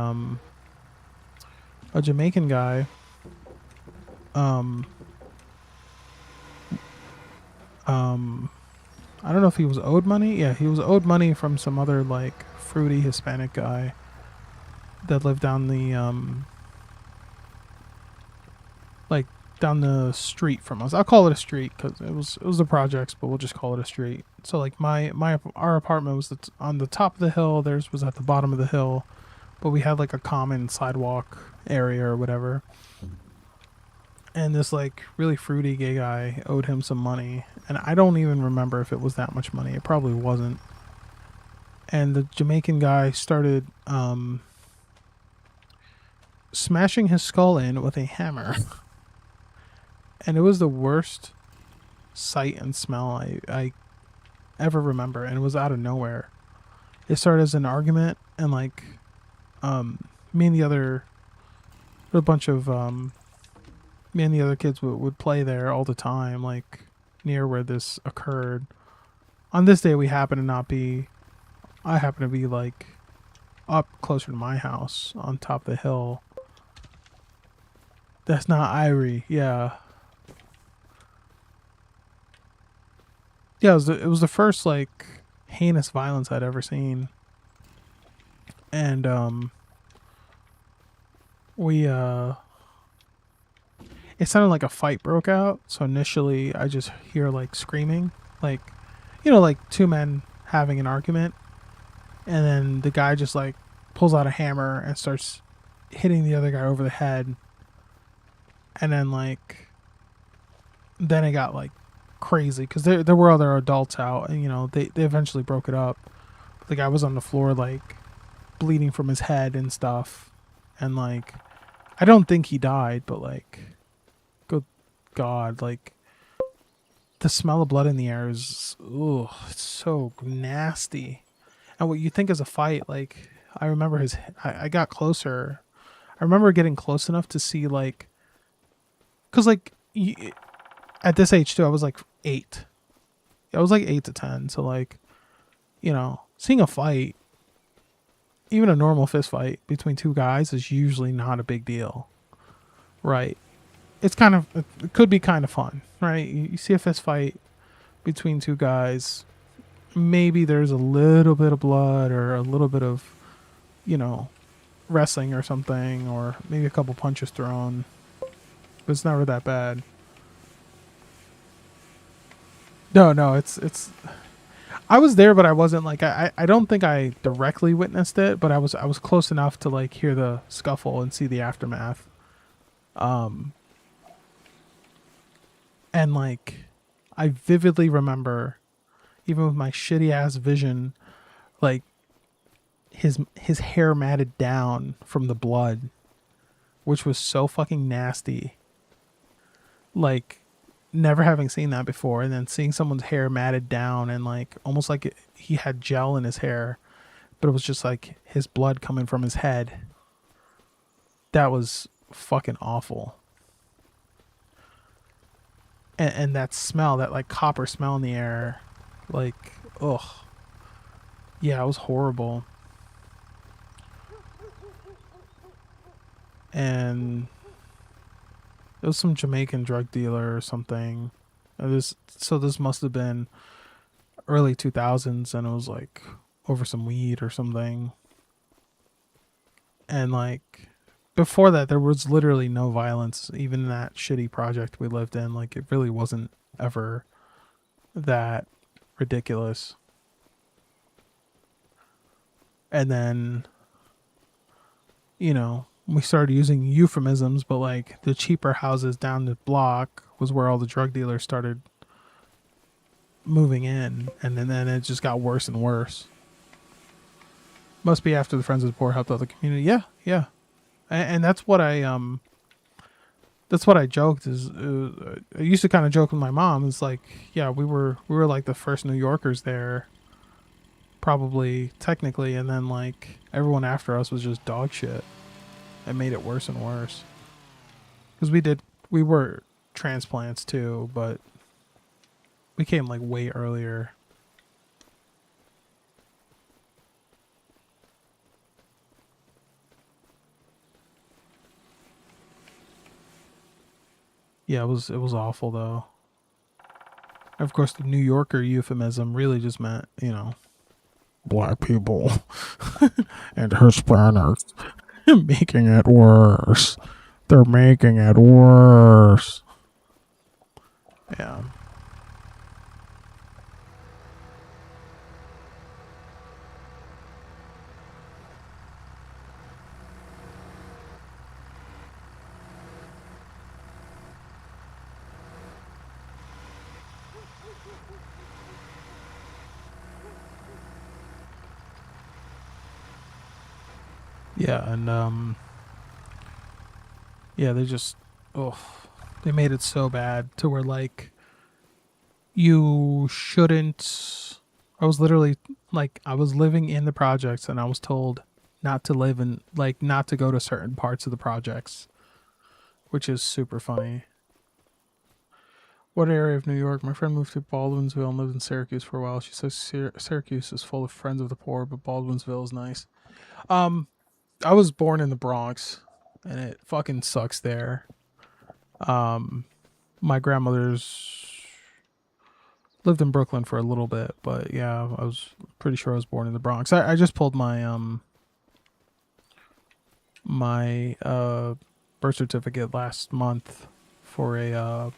Jamaican guy. Um, um, I don't know if he was owed money. Yeah, he was owed money from some other like fruity Hispanic guy that lived down the like down the street from us. I'll call it a street because it was the projects, but we'll just call it a street. So like our apartment was on the top of the hill. Theirs was at the bottom of the hill, but we had like a common sidewalk area or whatever. And this like really fruity gay guy owed him some money, and I don't even remember if it was that much money. It probably wasn't. And the Jamaican guy started smashing his skull in with a hammer. And it was the worst sight and smell I ever remember, and it was out of nowhere. It started as an argument, and like me and the other a bunch of me and the other kids would play there all the time, like near where this occurred. On this day, I happen to be like up closer to my house on top of the hill. That's not Irie, yeah. Yeah, it was the first like heinous violence I'd ever seen. And we it sounded like a fight broke out. So initially I just hear like screaming, like, you know, like two men having an argument, and then the guy just like pulls out a hammer and starts hitting the other guy over the head. And then it got like crazy because there were other adults out, and you know they eventually broke it up. The guy was on the floor like bleeding from his head and stuff, and like I don't think he died, but like good God, like the smell of blood in the air is, ugh, it's so nasty. And what you think is a fight, like I remember I got closer. I remember getting close enough to see like, cause like at this age too, I was like 8. I was like 8 to 10, so like, you know, seeing a fight, even a normal fist fight between two guys is usually not a big deal, right? It could be kind of fun, right? You see a fist fight between two guys, maybe there's a little bit of blood or a little bit of, you know, wrestling or something, or maybe a couple punches thrown, but it's never that bad. No, it's. I was there, but I wasn't like I don't think I directly witnessed it, but I was close enough to like hear the scuffle and see the aftermath. Um, and like I vividly remember, even with my shitty ass vision, like his hair matted down from the blood, which was so fucking nasty. Like never having seen that before, and then seeing someone's hair matted down and like almost like he had gel in his hair, but it was just like his blood coming from his head. That was fucking awful. And that smell, that like copper smell in the air, like, ugh, yeah, it was horrible. And it was some Jamaican drug dealer or something. This must have been early 2000s, and it was like over some weed or something. And like before that, there was literally no violence, even in that shitty project we lived in. Like it really wasn't ever that ridiculous. And then, you know, we started using euphemisms, but like the cheaper houses down the block was where all the drug dealers started moving in, and then it just got worse and worse. Must be after the Friends of the Poor helped out the community. Yeah, yeah, and that's what I joked is I used to kind of joke with my mom. It's like, yeah, we were like the first New Yorkers there, probably technically, and then like everyone after us was just dog shit. It made it worse and worse because we were transplants too, but we came like way earlier. Yeah, it was awful though. Of course, the New Yorker euphemism really just meant, black people and Hispanics making it worse. They're making it worse. Yeah. Yeah, and yeah, they made it so bad to where like you shouldn't. I was literally like I was living in the projects and I was told not to live in like not to go to certain parts of the projects, which is super funny. What area of New York? My friend moved to Baldwinsville and lived in Syracuse for a while. She says Syracuse is full of Friends of the Poor, but Baldwinsville is nice. Um, I was born in the Bronx, and it fucking sucks there. My grandmother's lived in Brooklyn for a little bit, but yeah, I was pretty sure I was born in the Bronx. I just pulled my birth certificate last month for a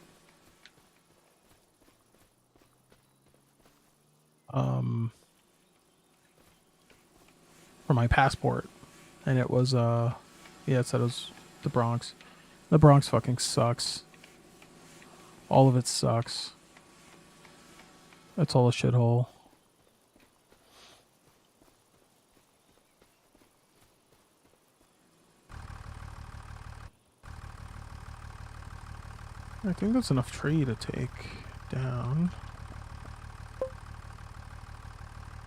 for my passport, and it was yeah, it said it was the Bronx. The Bronx fucking sucks. All of it sucks. It's all a shithole. I think that's enough tree to take down.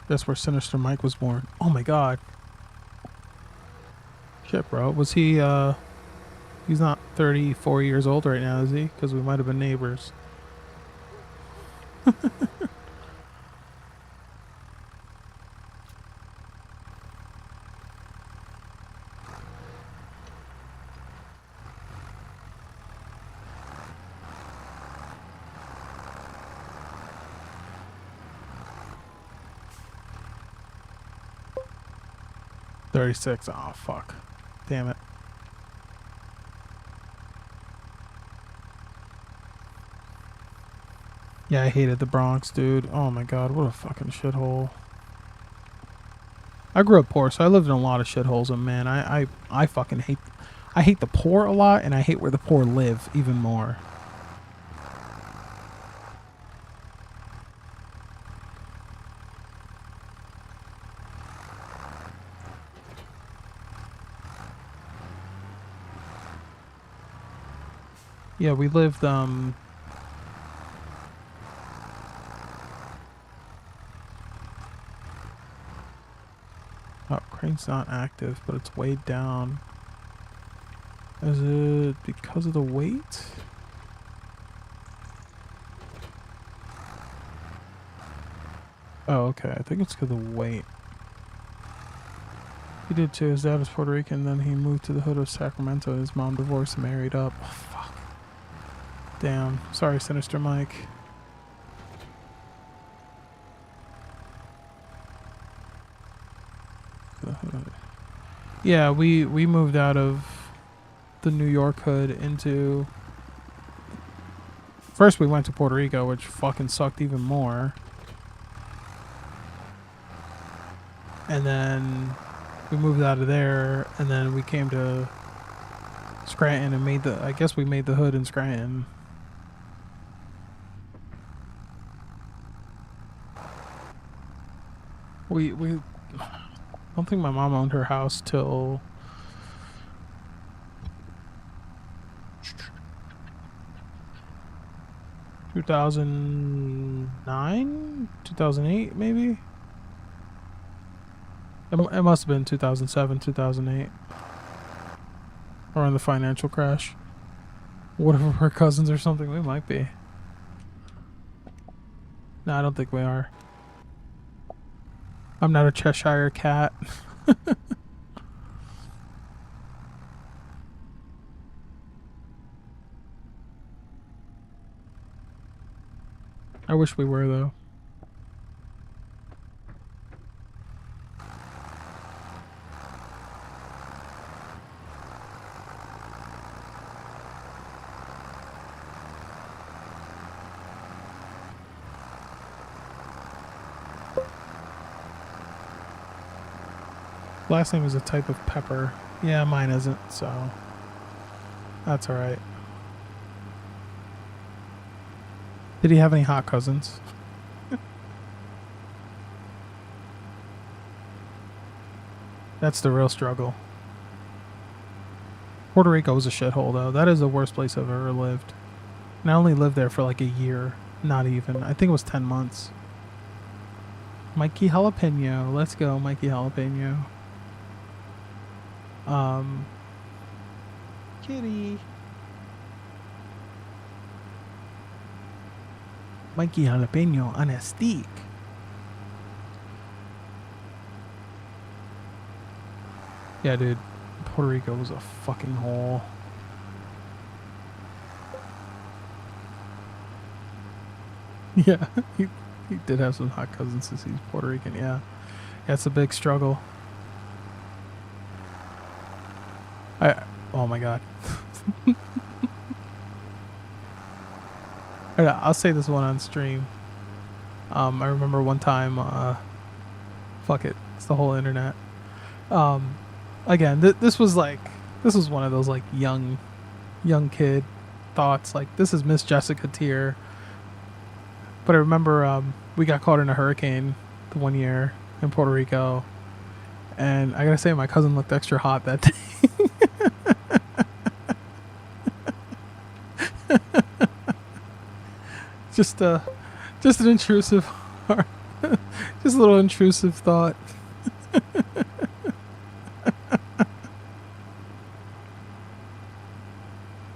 That's where Sinister Mike was born. Oh my god. Shit, bro. Was he, he's not 34 years old right now, is he? Because we might have been neighbors. 36. Oh, fuck. Damn it. Yeah, I hated the Bronx, dude. Oh my god, what a fucking shithole. I grew up poor, so I lived in a lot of shitholes, and man, I fucking hate the poor a lot, and I hate where the poor live even more. Yeah, we lived, Oh, crane's not active, but it's weighed down. Is it because of the weight? Oh, okay. I think it's because of the weight. He did too. His dad was Puerto Rican, then he moved to the hood of Sacramento. His mom divorced and married up. Oh, fuck. Damn. Sorry, Sinister Mike. Yeah, we moved out of the New York hood into... First we went to Puerto Rico, which fucking sucked even more. And then we moved out of there, and then we came to Scranton and I guess we made the hood in Scranton. We I don't think my mom owned her house till 2009, 2008, maybe. It must have been 2007, 2008, around the financial crash. What if we're cousins or something? We might be. No, I don't think we are. I'm not a Cheshire cat. I wish we were, though. Last name is a type of pepper. Yeah, mine isn't, so that's alright. Did he have any hot cousins? That's the real struggle. Puerto Rico was a shithole, though. That is the worst place I've ever lived. And I only lived there for like a year. Not even. I think it was 10 months. Mikey Jalapeno. Let's go, Mikey Jalapeno. Kitty. Mikey Jalapeno on a stick. Yeah, dude. Puerto Rico was a fucking hole. Yeah, he did have some hot cousins since he's Puerto Rican, yeah. That's a big struggle. Oh my god. I'll say this one on stream. I remember one time, fuck it, it's the whole internet. Again, this was one of those like young kid thoughts. Like, this is Miss Jessica tier. But I remember we got caught in a hurricane the one year in Puerto Rico, and I gotta say my cousin looked extra hot that day. Just an intrusive, just a little intrusive thought.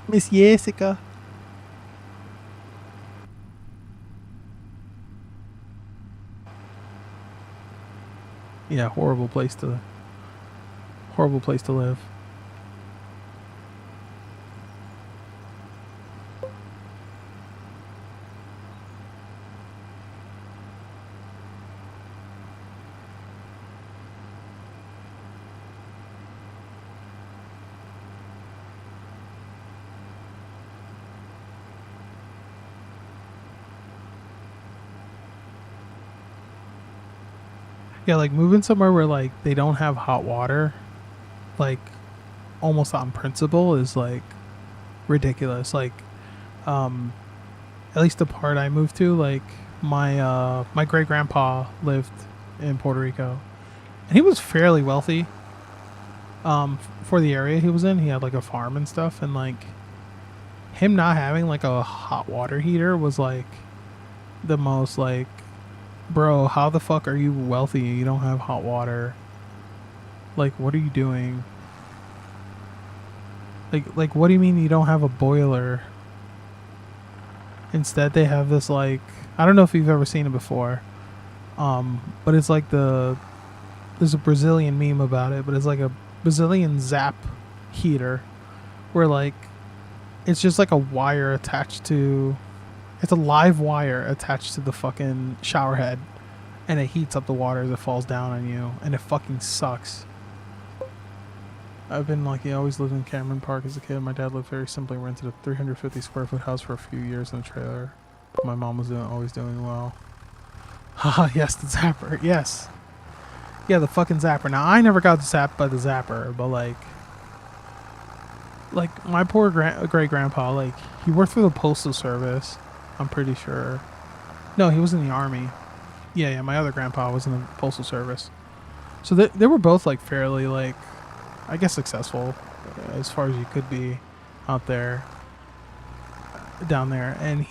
Miss Jessica. Yeah, horrible place to live. Yeah, like moving somewhere where like they don't have hot water, like almost on principle, is like ridiculous. Like, at least the part I moved to, like my great grandpa lived in Puerto Rico, and he was fairly wealthy. For the area he was in, he had like a farm and stuff, and like him not having like a hot water heater was like the most like, bro, how the fuck are you wealthy and you don't have hot water? Like, what are you doing? Like what do you mean you don't have a boiler? Instead they have this, like, I don't know if you've ever seen it before, but it's like there's a Brazilian meme about it, but it's like a Brazilian zap heater where like it's just like a wire attached to, it's a live wire attached to the fucking shower head, and it heats up the water as it falls down on you, and it fucking sucks. I've been lucky. I always lived in Cameron Park as a kid. My dad lived very simply, rented a 350 square foot house for a few years in a trailer. My mom was always doing well. Haha, yes, the zapper. Yes. Yeah, the fucking zapper. Now, I never got zapped by the zapper, but like my poor great grandpa, like, he worked for the postal service. I'm pretty sure. No, he was in the army. Yeah, my other grandpa was in the postal service. So they were both like fairly like, I guess, successful as far as you could be out there, down there, and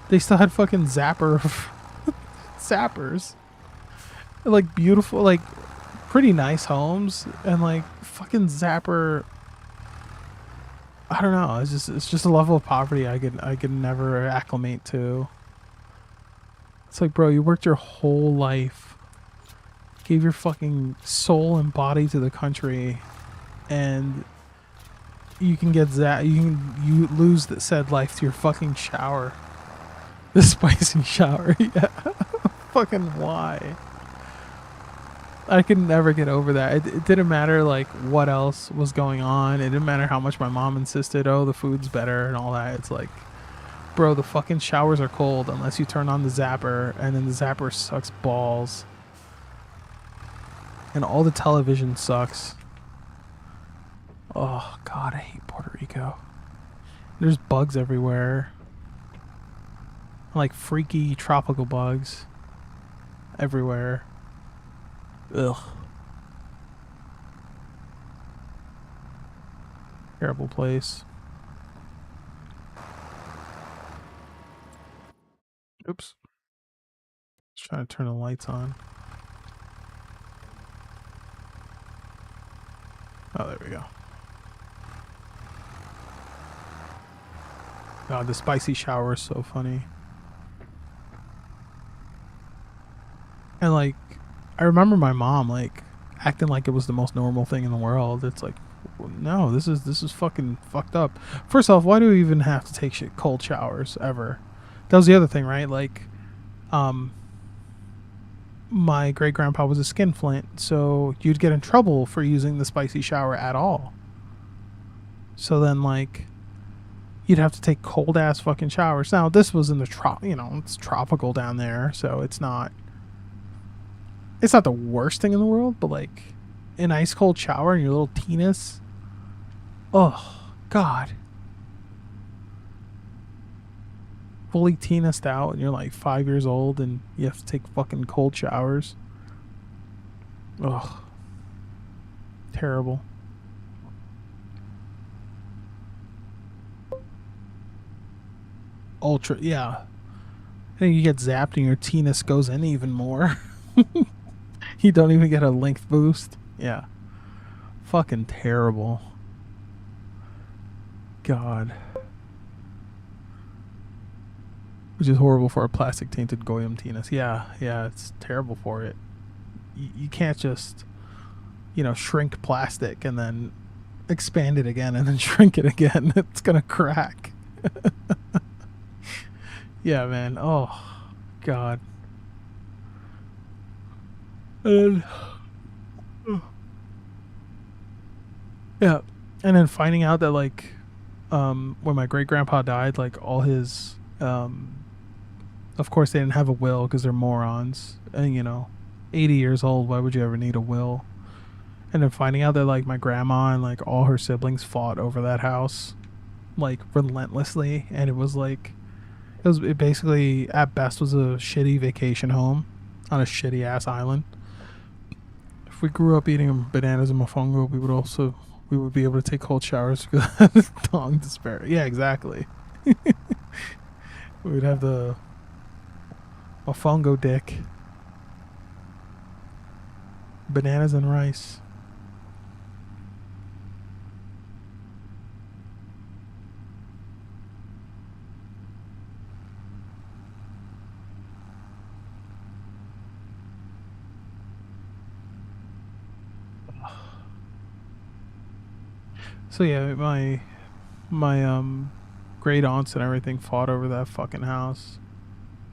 they still had fucking zappers, like beautiful, like pretty nice homes, and like fucking zapper. I don't know. It's just a level of poverty I could never acclimate to. It's like, bro, you worked your whole life, gave your fucking soul and body to the country, and you can get you lose that said life to your fucking shower, the spicy shower. Yeah, fucking why? I could never get over that. It didn't matter like what else was going on. It didn't matter how much my mom insisted, oh, the food's better and all that. It's like, bro, the fucking showers are cold unless you turn on the zapper, and then the zapper sucks balls. And all the television sucks. Oh, God, I hate Puerto Rico. There's bugs everywhere. Like freaky tropical bugs everywhere. Ugh. Terrible place. Oops. Just trying to turn the lights on. Oh, there we go. God, the spicy shower is so funny. And like, I remember my mom like acting like it was the most normal thing in the world. It's like, no, this is fucking fucked up. First off, why do we even have to take cold showers ever? That was the other thing, right? Like, my great grandpa was a skinflint, so you'd get in trouble for using the spicy shower at all. So then, like, you'd have to take cold ass fucking showers. Now, this was in the it's tropical down there, so it's not the worst thing in the world, but like an ice cold shower in your little penis. Oh, God. Fully teenest out and you're like 5 years old and you have to take fucking cold showers. Ugh. Terrible. Ultra, yeah. I think you get zapped and your teenest goes in even more. You don't even get a length boost. Yeah. Fucking terrible. God. Which is horrible for a plastic tainted goyim penis. Yeah, it's terrible for it. You can't just, shrink plastic and then expand it again and then shrink it again. It's gonna crack. Yeah, man. Oh, God. And yeah, and then finding out that like, when my great grandpa died, like all his, of course they didn't have a will because they're morons, and 80 years old, why would you ever need a will? And then finding out that like my grandma and like all her siblings fought over that house, like relentlessly, and it basically at best was a shitty vacation home on a shitty ass island. If we grew up eating bananas and mofongo, we would be able to take cold showers because tongue despair. Yeah, exactly. We would have the mofongo dick. Bananas and rice. So yeah, my great aunts and everything fought over that fucking house.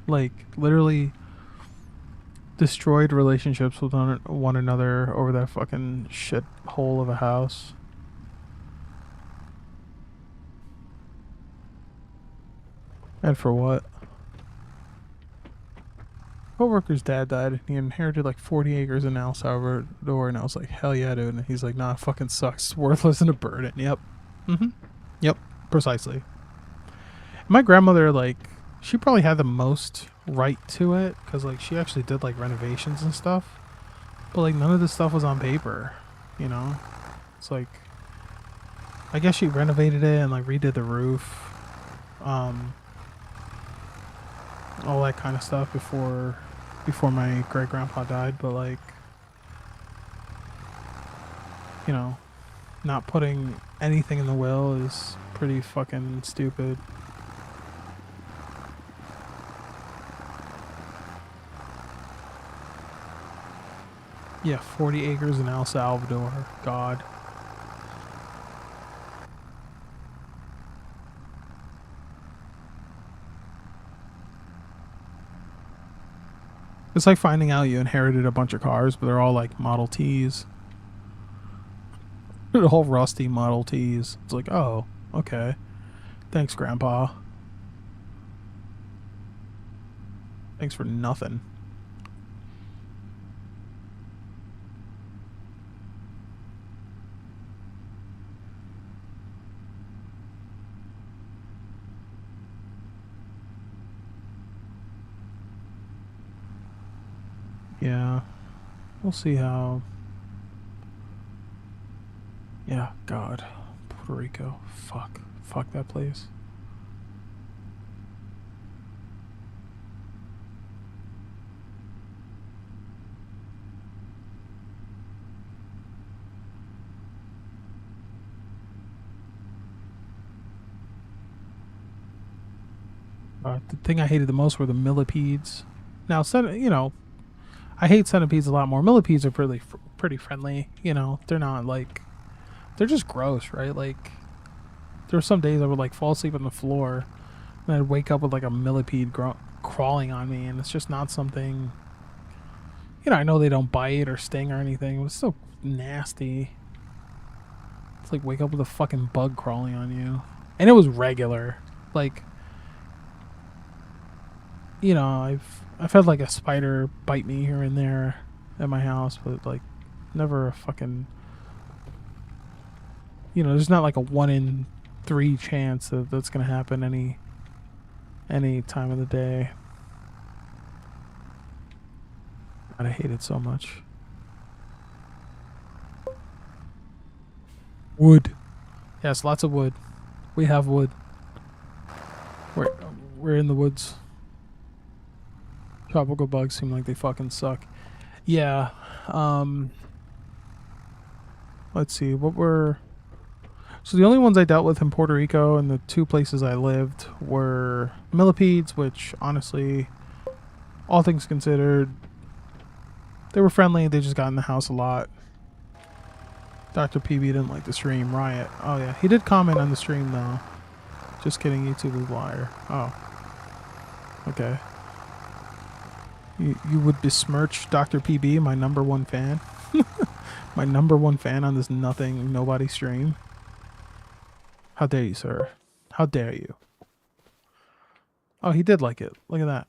Like literally destroyed relationships with one another over that fucking shit hole of a house. And for what? Coworker's dad died and he inherited like 40 acres in El Salvador, and I was like, hell yeah, dude. And he's like, nah, it fucking sucks. It's worthless and a burden. Yep. Yep. Precisely. My grandmother, like, she probably had the most right to it, because like she actually did like renovations and stuff, but like none of this stuff was on paper, you know. It's like, I guess she renovated it and like redid the roof, all that kind of stuff before my great grandpa died, but like, you know, not putting anything in the will is pretty fucking stupid. Yeah, 40 acres in El Salvador. God. It's like finding out you inherited a bunch of cars, but they're all like Model Ts. They're all rusty Model Ts. It's like, oh, okay. Thanks, Grandpa. Thanks for nothing. Yeah. We'll see how... Yeah, God. Puerto Rico. Fuck. Fuck that place. The thing I hated the most were the millipedes. Now, you know, I hate centipedes a lot more. Millipedes are pretty friendly. You know, they're not like... They're just gross, right? Like, there were some days I would like fall asleep on the floor and I'd wake up with like a millipede crawling on me, and it's just not something... You know, I know they don't bite or sting or anything. It was so nasty. It's like wake up with a fucking bug crawling on you. And it was regular. Like, you know, I've had like a spider bite me here and there at my house, but like never a fucking... You know, there's not like a 1 in 3 chance that that's gonna happen any time of the day. God, I hate it so much. Wood. Yes, lots of wood. We have wood. We're in the woods. Tropical bugs seem like they fucking suck. Yeah. Let's see. What were... So the only ones I dealt with in Puerto Rico and the 2 places I lived were millipedes, which honestly, all things considered, they were friendly. They just got in the house a lot. Dr. PB didn't like the stream. Riot. Oh yeah, he did comment on the stream though. Just kidding, YouTube is a liar. Oh. Okay. You would besmirch Dr. PB, my #1 fan? My #1 fan on this nobody stream? How dare you, sir? How dare you? Oh, he did like it. Look at that.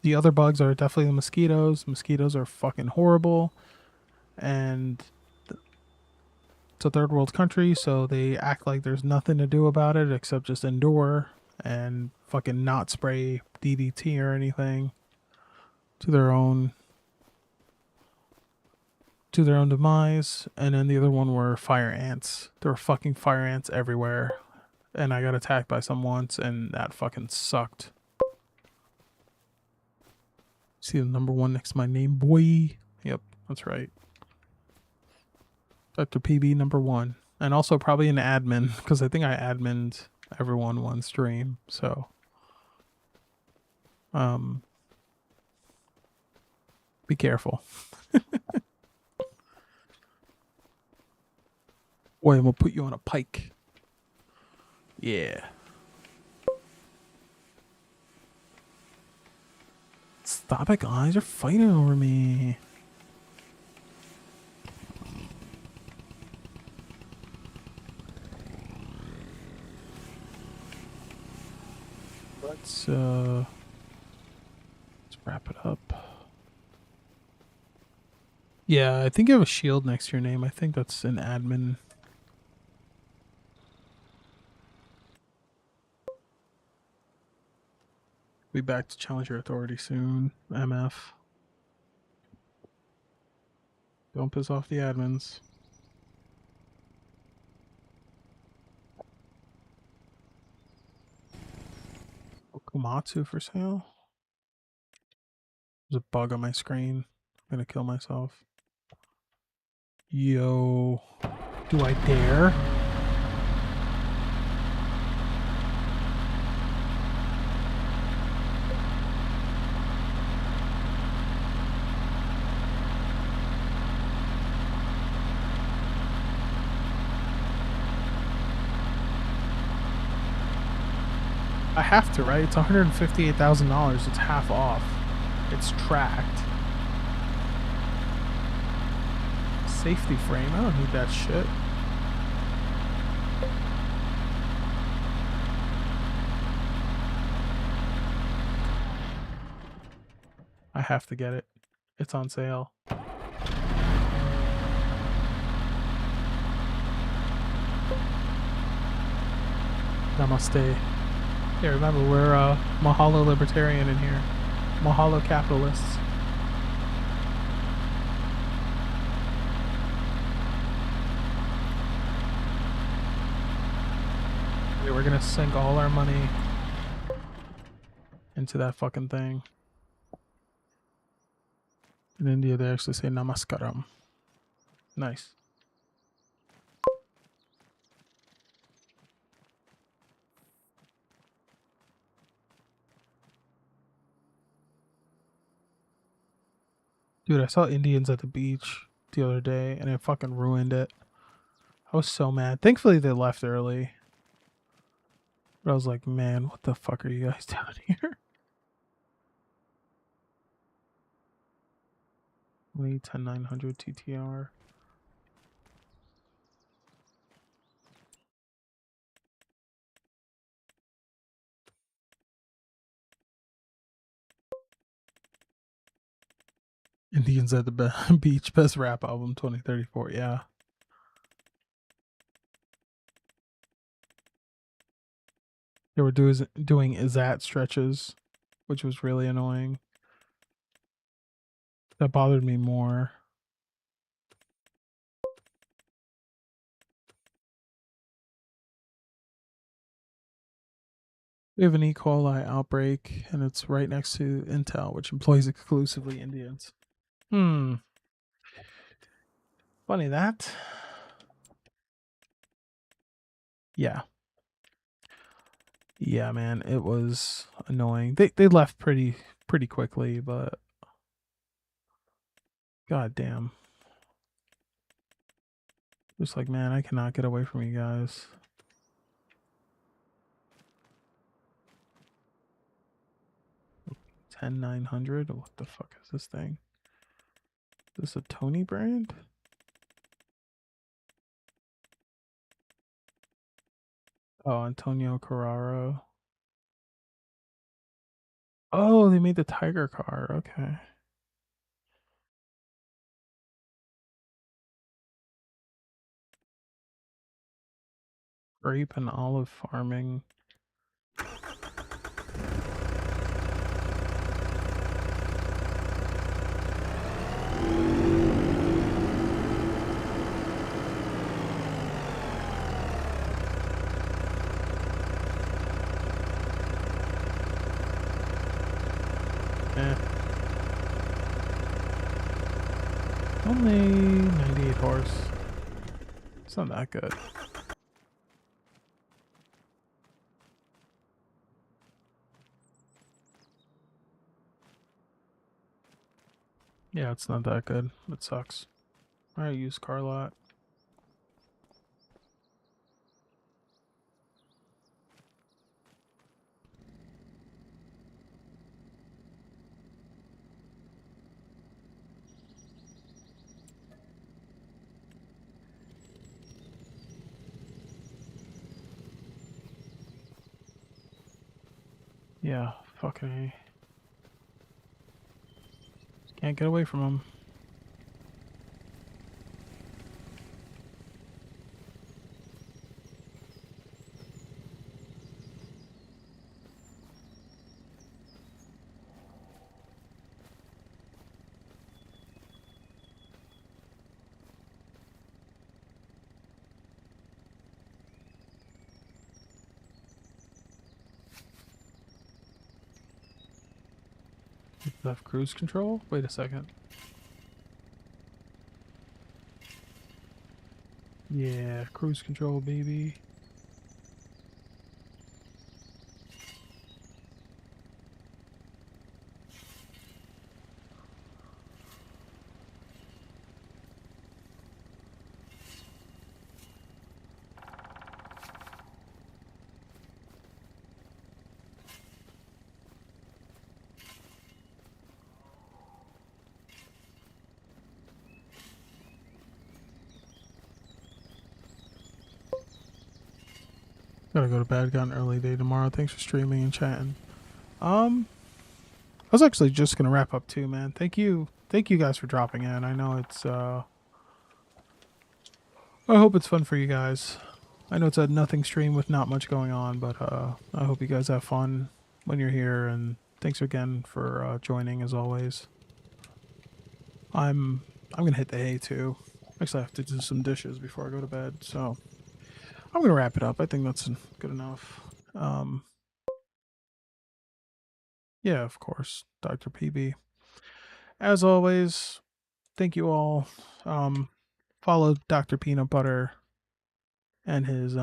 The other bugs are definitely the mosquitoes. Mosquitoes are fucking horrible. And it's a third world country, so they act like there's nothing to do about it except just endure and fucking not spray DDT or anything to their own demise. And then the other one were fire ants. There were fucking fire ants everywhere, and I got attacked by some once, and that fucking sucked. See the #1 next to my name, boy? Yep, that's right. Dr. PB #1. And also probably an admin, because I think I adminned everyone one stream, so be careful. Boy, I'm gonna put you on a pike. Yeah. Stop it, guys. You're fighting over me. Let's wrap it up. Yeah, I think you have a shield next to your name. I think that's an admin. Be back to challenge your authority soon, MF. Don't piss off the admins. Okumatsu for sale? There's a bug on my screen. I'm gonna kill myself. Yo. Do I dare? I have to, right? It's $158,000. It's half off. It's tracked. Safety frame. I don't need that shit. I have to get it. It's on sale. Namaste. Yeah, remember, we're Mahalo libertarian in here. Mahalo capitalists. Okay, we're gonna sink all our money into that fucking thing. In India, they actually say namaskaram. Nice. Dude, I saw Indians at the beach the other day and it fucking ruined it. I was so mad. Thankfully, they left early. But I was like, man, what the fuck are you guys doing here? 10900 TTR. Indians at the beach, best rap album 2034. Yeah. They were doing Izat stretches, which was really annoying. That bothered me more. We have an E. coli outbreak, and it's right next to Intel, which employs exclusively Indians. Funny that. Yeah. Yeah, man, it was annoying. They left pretty quickly, but god damn. Just like, man, I cannot get away from you guys. $10,900. What the fuck is this thing? Is this a Tony brand? Oh, Antonio Carraro. Oh, they made the Tiger car. Okay. Grape and olive farming. Only 98 horse. It's not that good. Yeah, it's not that good. It sucks. Alright, used car lot. Yeah, fucking A. Can't get away from them. Left cruise control? Wait a second. Yeah, cruise control, baby. Gotta go to bed. Got an early day tomorrow. Thanks for streaming and chatting. I was actually just gonna wrap up too, man. Thank you guys for dropping in. I know it's I hope it's fun for you guys. I know it's a nothing stream with not much going on, but I hope you guys have fun when you're here, and thanks again for joining as always. I'm gonna hit the hay too. Actually, I have to do some dishes before I go to bed, so I'm gonna wrap it up. I think that's good enough. Yeah, of course, Dr. PB. As always, thank you all. Follow Dr. Peanut Butter and his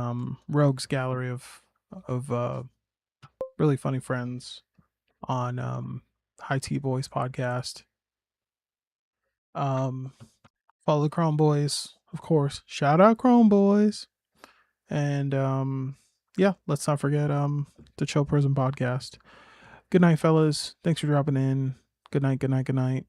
rogues gallery of really funny friends on High Tea Boys podcast. Um, follow the Chrome Boys, of course. Shout out Chrome Boys. And yeah, let's not forget the Chill Prison podcast. Good night, fellas. Thanks for dropping in. Good night, good night, good night.